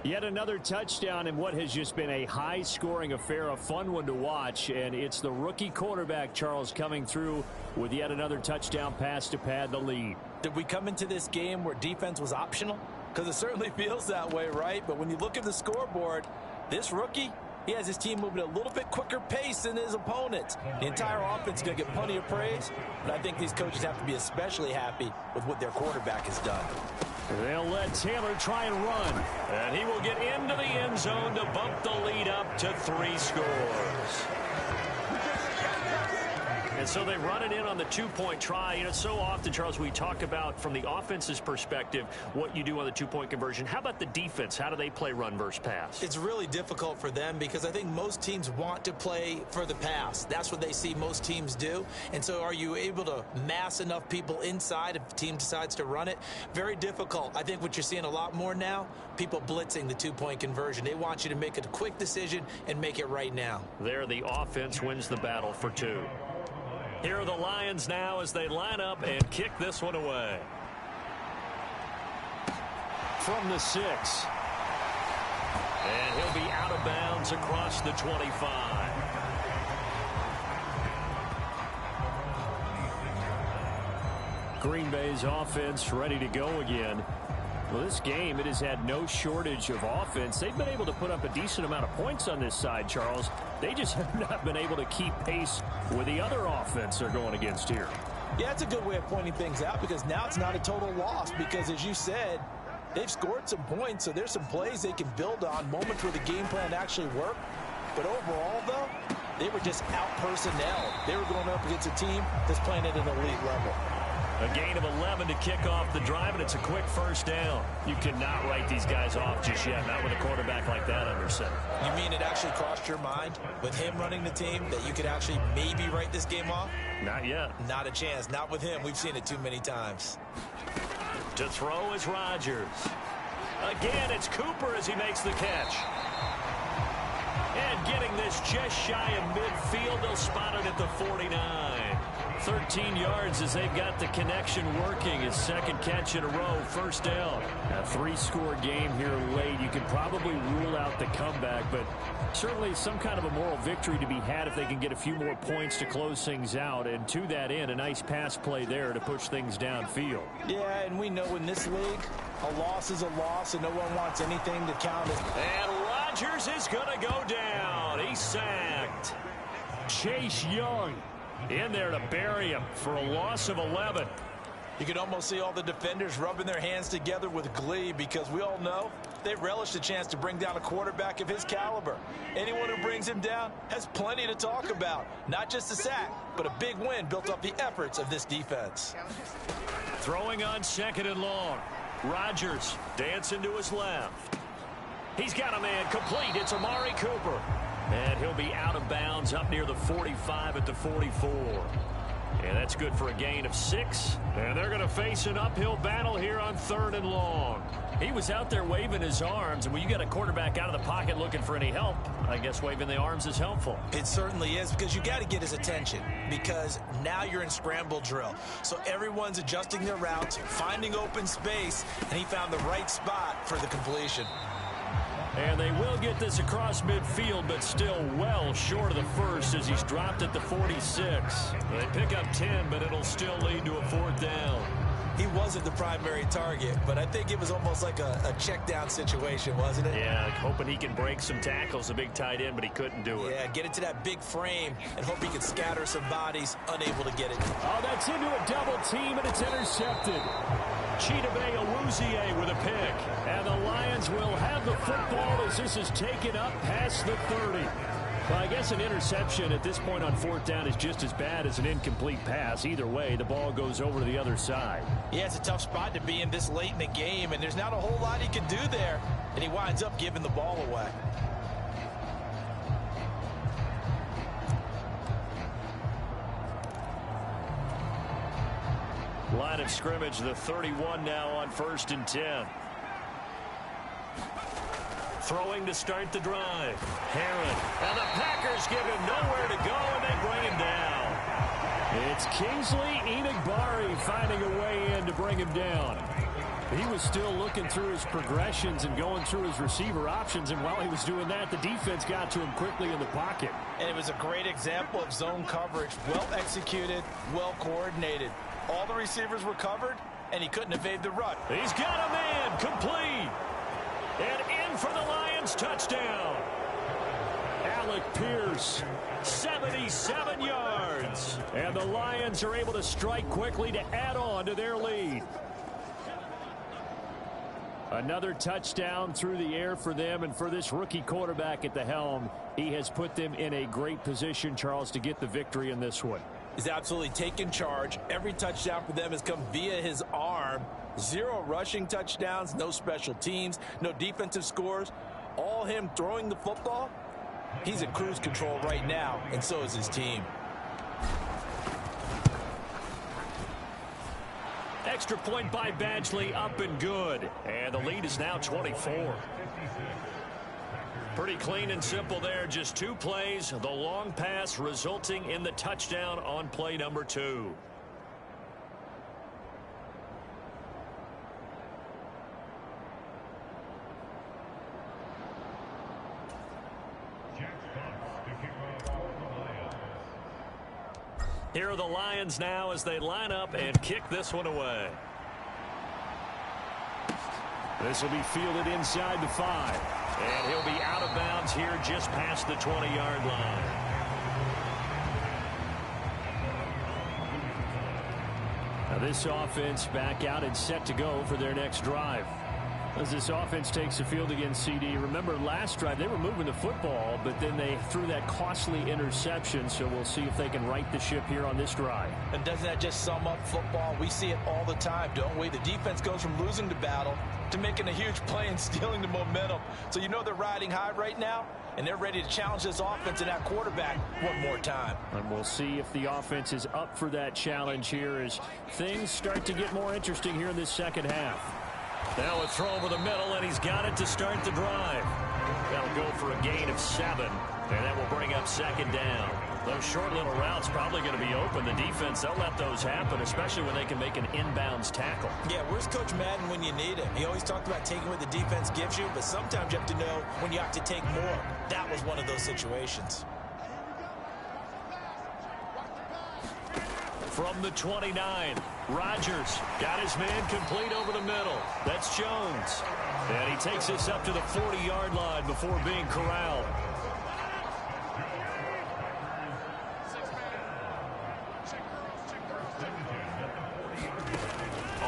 Yet another touchdown in what has just been a high-scoring affair, a fun one to watch. And it's the rookie quarterback, Charles, coming through with yet another touchdown pass to pad the lead. Did we come into this game where defense was optional? because it certainly feels that way, right? But when you look at the scoreboard, this rookie, he has his team moving at a little bit quicker pace than his opponents. The entire offense is going to get plenty of praise, but I think these coaches have to be especially happy with what their quarterback has done. They'll let Taylor try and run. And he will get into the end zone to bump the lead up to 3 scores. And so they run it in on the 2-point try. You know, so often, Charles, we talk about from the offense's perspective what you do on the 2-point conversion. How about the defense? How do they play run versus pass? It's really difficult for them because I think most teams want to play for the pass. That's what they see most teams do. And so are you able to mass enough people inside if the team decides to run it? Very difficult. I think what you're seeing a lot more now, people blitzing the 2-point conversion. They want you to make a quick decision and make it right now. There, the offense wins the battle for 2. Here are the Lions now as they line up and kick this one away. From the 6. And he'll be out of bounds across the 25. Green Bay's offense ready to go again. Well, this game, it has had no shortage of offense. They've been able to put up a decent amount of points on this side, Charles. They just have not been able to keep pace with the other offense they're going against here. Yeah, it's a good way of pointing things out because now it's not a total loss because, as you said, they've scored some points, so there's some plays they can build on, moments where the game plan actually worked. But overall, though, they were just out-personnel. They were going up against a team that's playing at an elite level. A gain of 11 to kick off the drive, and it's a quick first down. You cannot write these guys off just yet, not with a quarterback like that under center. You mean it actually crossed your mind with him running the team that you could actually maybe write this game off? Not yet. Not a chance. Not with him. We've seen it too many times. To throw is Rodgers. Again, it's Cooper as he makes the catch. And getting this just shy of midfield, they'll spot it at the 49. 13 yards as they've got the connection working. His second catch in a row, first down. A 3-score game here late. You can probably rule out the comeback, but certainly some kind of a moral victory to be had if they can get a few more points to close things out. And to that end, a nice pass play there to push things downfield. Yeah, and we know in this league, a loss is a loss, and no one wants anything to count as. And Rodgers is going to go down. He's sacked. Chase Young in there to bury him for a loss of 11. You can almost see all the defenders rubbing their hands together with glee because we all know they relish the chance to bring down a quarterback of his caliber. Anyone who brings him down has plenty to talk about. Not just a sack, but a big win built off the efforts of this defense. Throwing on 2nd and long. Rodgers dancing to his left. He's got a man complete. It's Amari Cooper. And he'll be out of bounds up near the 45 at the 44. And that's good for a gain of 6. And they're going to face an uphill battle here on 3rd and long. He was out there waving his arms, and when you get a quarterback out of the pocket looking for any help, I guess waving the arms is helpful. It certainly is because you got to get his attention because now you're in scramble drill. So everyone's adjusting their routes, finding open space, and he found the right spot for the completion. And they will get this across midfield, but still well short of the first as he's dropped at the 46. They pick up 10, but it'll still lead to a 4th down. He wasn't the primary target, but I think it was almost like a check down situation, wasn't it? Yeah, hoping he can break some tackles, a big tight end, but he couldn't do it. Yeah, get into that big frame and hope he can scatter some bodies, unable to get it. Oh, that's into a double team, and it's intercepted. Chidobe Awuzie with a pick. And the Lions will have the football as this is taken up past the 30. Well, I guess an interception at this point on 4th down is just as bad as an incomplete pass. Either way, the ball goes over to the other side. Yeah, it's a tough spot to be in this late in the game, and there's not a whole lot he can do there, and he winds up giving the ball away. Line of scrimmage, the 31 now on 1st and 10. Throwing to start the drive. Herron. And the Packers give him nowhere to go, and they bring him down. It's Kingsley Enagbare finding a way in to bring him down. He was still looking through his progressions and going through his receiver options, and while he was doing that, the defense got to him quickly in the pocket. And it was a great example of zone coverage. Well executed, well coordinated. All the receivers were covered, and he couldn't evade the run. He's got a man, complete. And in for the Lions touchdown. Alec Pierce, 77 yards. And the Lions are able to strike quickly to add on to their lead. Another touchdown through the air for them, and for this rookie quarterback at the helm, he has put them in a great position, Charles, to get the victory in this one. He's absolutely taken charge. Every touchdown for them has come via his arm. 0 rushing touchdowns, no special teams, no defensive scores. All him throwing the football. He's in cruise control right now, and so is his team. Extra point by Badgley, up and good. And the lead is now 24. Pretty clean and simple there. Just 2 plays. The long pass resulting in the touchdown on play number 2. Here are the Lions now as they line up and kick this one away. This will be fielded inside the 5. And he'll be out of bounds here just past the 20-yard line. Now this offense back out and set to go for their next drive. As this offense takes the field against CD, remember last drive they were moving the football, but then they threw that costly interception, so we'll see if they can right the ship here on this drive. And doesn't that just sum up football? We see it all the time, don't we? The defense goes from losing the battle to making a huge play and stealing the momentum. So you know they're riding high right now, and they're ready to challenge this offense and that quarterback one more time. And we'll see if the offense is up for that challenge here as things start to get more interesting here in this second half. Now a throw over the middle, and he's got it to start the drive. That'll go for a gain of 7, and that will bring up second down. Those short little routes probably going to be open. The defense, they'll let those happen, especially when they can make an inbounds tackle. Yeah, where's Coach Madden when you need him? He always talked about taking what the defense gives you, but sometimes you have to know when you have to take more. That was one of those situations. From the 29, Rodgers got his man complete over the middle. That's Jones. And he takes this up to the 40-yard line before being corralled.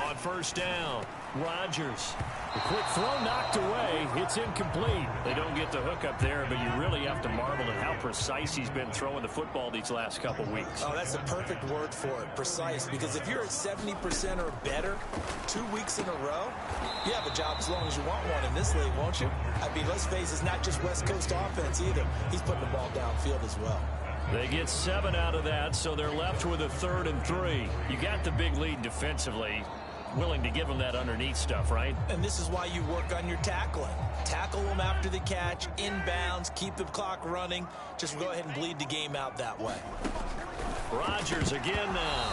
On first down, Rodgers. The quick throw knocked away. It's incomplete. They don't get the hook up there, but you really have to marvel at how precise he's been throwing the football these last couple weeks. Oh, that's the perfect word for it, precise, because if you're at 70% or better 2 weeks in a row, you have a job as long as you want one in this league, won't you? I mean, let's face it, it's not just West Coast offense either. He's putting the ball downfield as well. They get 7 out of that, so they're left with a 3rd and 3. You got the big lead defensively. Willing to give them that underneath stuff, right? And this is why you work on your tackling. Tackle them after the catch, inbounds, keep the clock running. Just go ahead and bleed the game out that way. Rodgers again now.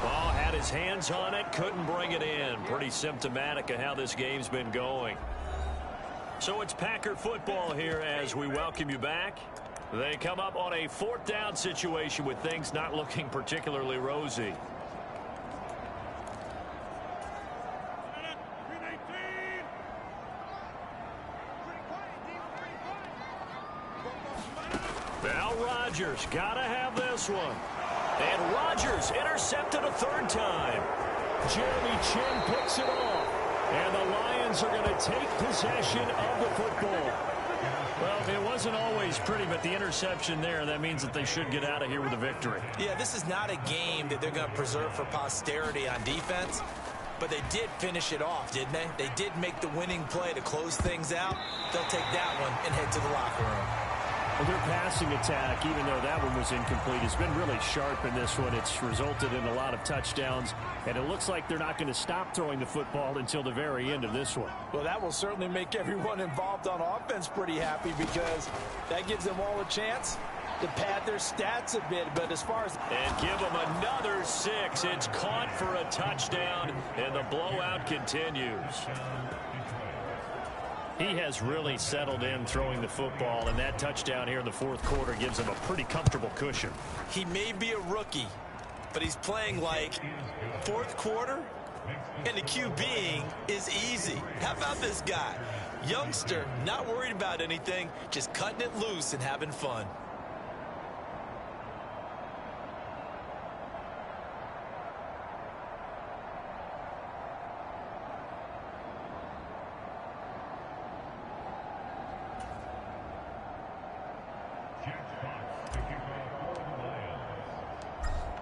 Ball had his hands on it, couldn't bring it in. Pretty symptomatic of how this game's been going. So it's Packer football here as we welcome you back. They come up on a 4th down situation with things not looking particularly rosy. Now Rodgers gotta have this one. And Rodgers intercepted a 3rd time. Jeremy Chinn picks it off. And the Lions are going to take possession of the football. Well, it wasn't always pretty, but the interception there, that means that they should get out of here with a victory. Yeah, this is not a game that they're going to preserve for posterity on defense. But they did finish it off, didn't they? They did make the winning play to close things out. They'll take that one and head to the locker room. Well, their passing attack, even though that one was incomplete, has been really sharp in this one. It's resulted in a lot of touchdowns, and it looks like they're not going to stop throwing the football until the very end of this one. Well, that will certainly make everyone involved on offense pretty happy because that gives them all a chance to pad their stats a bit. But as far as... And give them another 6. It's caught for a touchdown, and the blowout continues. He has really settled in throwing the football, and that touchdown here in the 4th quarter gives him a pretty comfortable cushion. He may be a rookie, but he's playing like 4th quarter And the QBing is easy. How about this guy? Youngster, not worried about anything, just cutting it loose and having fun.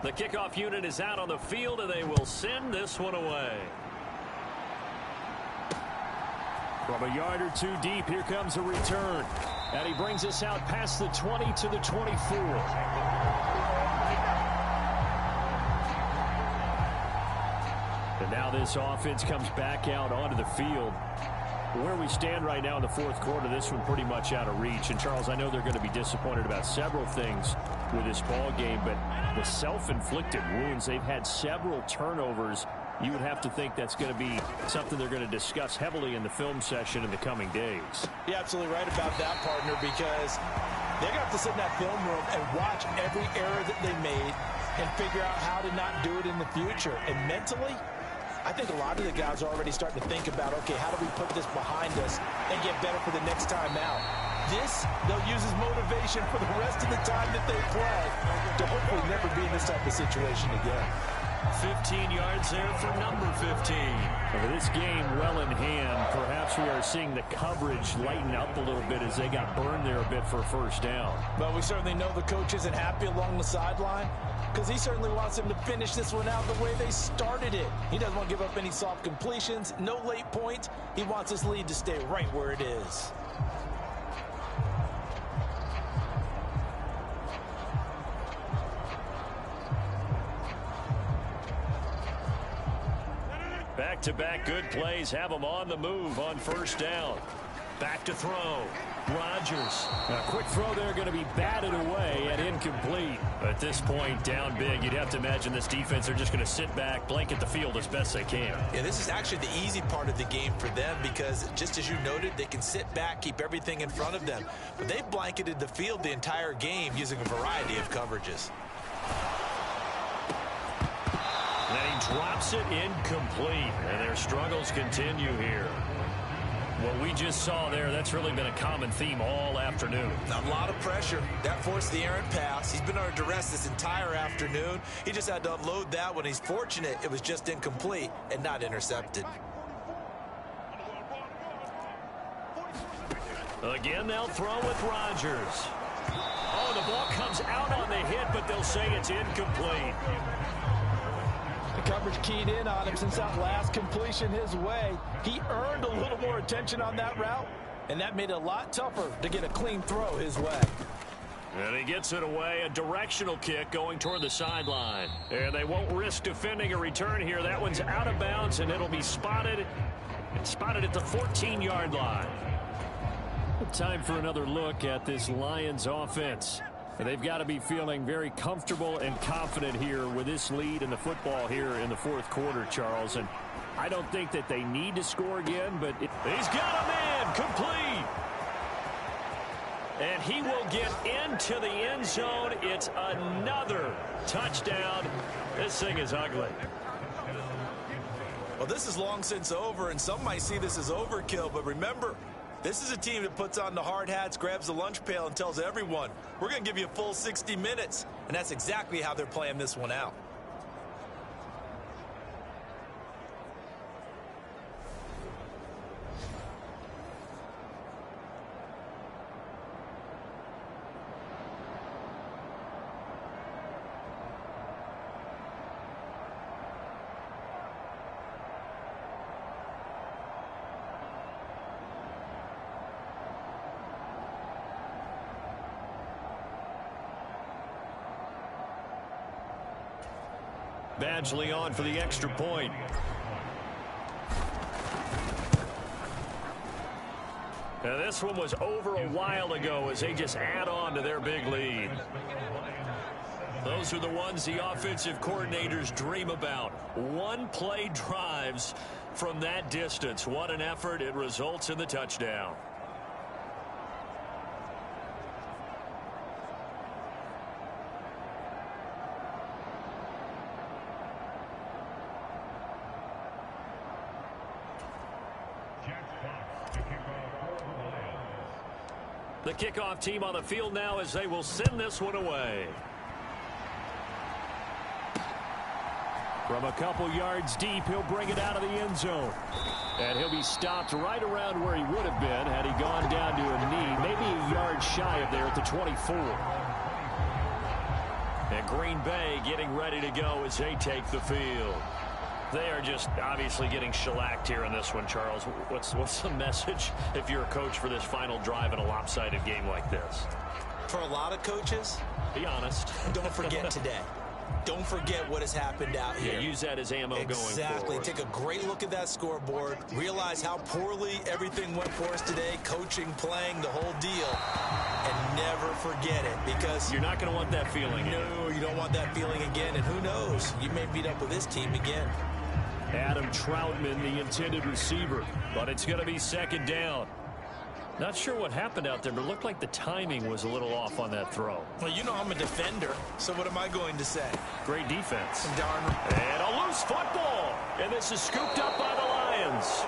The kickoff unit is out on the field, and they will send this one away. From a yard or two deep, here comes a return. And he brings us out past the 20 to the 24. And now this offense comes back out onto the field. Where we stand right now in the fourth quarter, this one pretty much out of reach. And, Charles, I know they're going to be disappointed about several things with this ball game, but the self-inflicted wounds, they've had several turnovers. You would have to think that's going to be something they're going to discuss heavily in the film session in the coming days. You're absolutely right about that, partner, because they're going to have to sit in that film room and watch every error that they made and figure out how to not do it in the future. And mentally, I think a lot of the guys are already starting to think about, okay, how do we put this behind us and get better for the next time out? This, they'll use as motivation for the rest of the time that they play to hopefully never be in this type of situation again. 15 yards there for number 15. With this game well in hand, perhaps we are seeing the coverage lighten up a little bit as they got burned there a bit for a first down. But we certainly know the coach isn't happy along the sideline because he certainly wants them to finish this one out the way they started it. He doesn't want to give up any soft completions, no late points. He wants his lead to stay right where it is. Back-to-back good plays have them on the move on first down. Back to throw. Rodgers. A quick throw there going to be batted away and incomplete. At this point, down big, you'd have to imagine this defense are just going to sit back, blanket the field as best they can. Yeah, this is actually the easy part of the game for them because, just as you noted, they can sit back, keep everything in front of them. But they've blanketed the field the entire game using a variety of coverages. And he drops it incomplete. And their struggles continue here. What we just saw there, that's really been a common theme all afternoon. A lot of pressure. That forced the errant pass. He's been under duress this entire afternoon. He just had to unload that one. He's fortunate it was just incomplete and not intercepted. Again, they'll throw with Rodgers. Oh, the ball comes out on the hit, but they'll say it's incomplete. The coverage keyed in on him since that last completion his way. He earned a little more attention on that route, and that made it a lot tougher to get a clean throw his way. And he gets it away, a directional kick going toward the sideline. And they won't risk defending a return here. That one's out of bounds, and it'll be spotted. It's spotted at the 14-yard line. Time for another look at this Lions offense. They've got to be feeling very comfortable and confident here with this lead in the football here in the fourth quarter, Charles. And I don't think that they need to score again, but he's got a man complete. And he will get into the end zone. It's another touchdown. This thing is ugly. Well, this is long since over, and some might see this as overkill, but remember, this is a team that puts on the hard hats, grabs the lunch pail, and tells everyone, we're going to give you a full 60 minutes. And that's exactly how they're playing this one out. Badgley on for the extra point. Now this one was over a while ago as they just add on to their big lead. Those are the ones the offensive coordinators dream about. One-play drives from that distance. What an effort. It results in the touchdown. The kickoff team on the field now as they will send this one away. From a couple yards deep, he'll bring it out of the end zone. And he'll be stopped right around where he would have been had he gone down to a knee, maybe a yard shy of there at the 24. And Green Bay getting ready to go as they take the field. They are just obviously getting shellacked here in this one, Charles. What's the message if you're a coach for this final drive in a lopsided game like this? For a lot of coaches, be honest. Don't forget today. Don't forget what has happened out here. Yeah, use that as ammo going forward. Exactly. Take a great look at that scoreboard. Realize how poorly everything went for us today. Coaching, playing, the whole deal. And never forget it, because you're not going to want that feeling. No, you don't want that feeling again. And who knows? You may meet up with this team again. Adam Troutman, the intended receiver. But it's going to be second down. Not sure what happened out there, but it looked like the timing was a little off on that throw. Well, you know I'm a defender, so what am I going to say? Great defense. Darn. And a loose football. And this is scooped up by the Lions.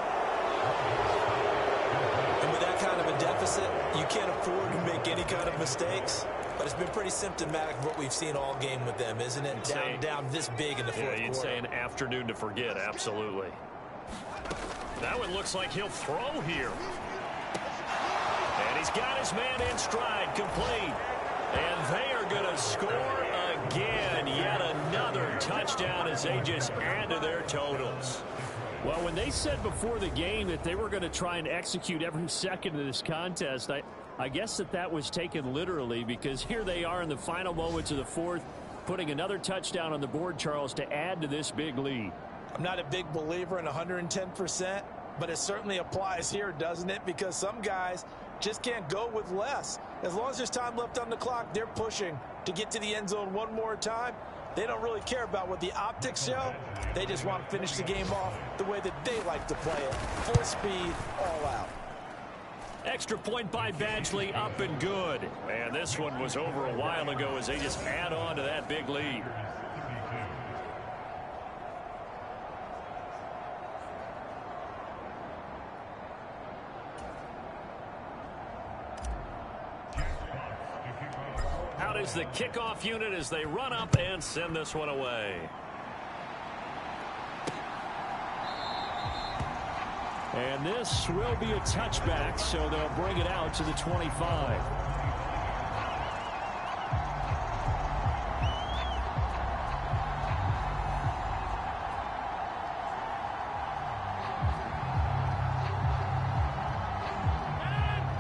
And with that kind of a deficit, you can't afford to make any kind of mistakes. But it's been pretty symptomatic of what we've seen all game with them, isn't it? Down this big in the fourth quarter. You'd say an afternoon to forget, absolutely. That one looks like he'll throw here. And he's got his man in stride, complete. And they are going to score again. Yet another touchdown as they just add to their totals. Well, when they said before the game that they were going to try and execute every second of this contest, I guess that was taken literally, because here they are in the final moments of the fourth, putting another touchdown on the board, Charles, to add to this big lead. I'm not a big believer in 110%, but it certainly applies here, doesn't it? Because some guys just can't go with less. As long as there's time left on the clock, they're pushing to get to the end zone one more time. They don't really care about what the optics show. They just want to finish the game off the way that they like to play it. Full speed, all out. Extra point by Badgley, up and good. And this one was over a while ago as they just add on to that big lead. Out is the kickoff unit as they run up and send this one away. And this will be a touchback, so they'll bring it out to the 25.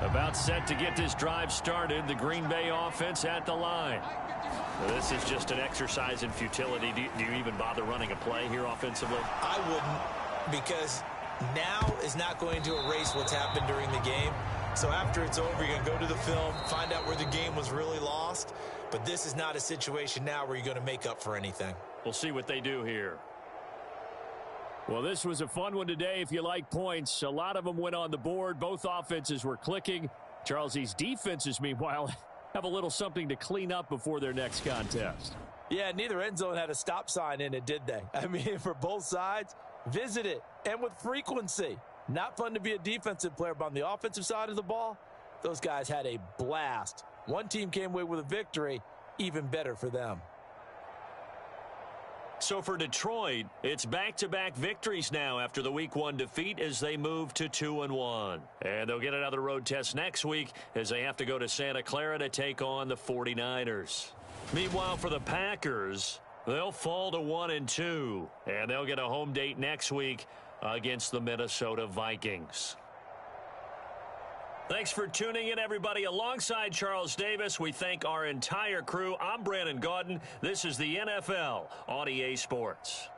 About set to get this drive started, the Green Bay offense at the line. Now, this is just an exercise in futility. Do you even bother running a play here offensively? I wouldn't, because now is not going to erase what's happened during the game. So after it's over, you're going to go to the film, find out where the game was really lost. But this is not a situation now where you're going to make up for anything. We'll see what they do here. Well, this was a fun one today if you like points. A lot of them went on the board. Both offenses were clicking. Charles, these defenses, meanwhile, have a little something to clean up before their next contest. Yeah, neither end zone had a stop sign in it, did they? I mean, for both sides, visit it, and with frequency. Not fun to be a defensive player, but on the offensive side of the ball, those guys had a blast. One team came away with a victory, even better for them. So for Detroit, it's back-to-back victories now after the Week 1 defeat as they move to 2-1. And they'll get another road test next week as they have to go to Santa Clara to take on the 49ers. Meanwhile, for the Packers, they'll fall to 1-2, and they'll get a home date next week against the Minnesota Vikings. Thanks for tuning in, everybody. Alongside Charles Davis, we thank our entire crew. I'm Brandon Gaudin. This is the NFL on EA Sports.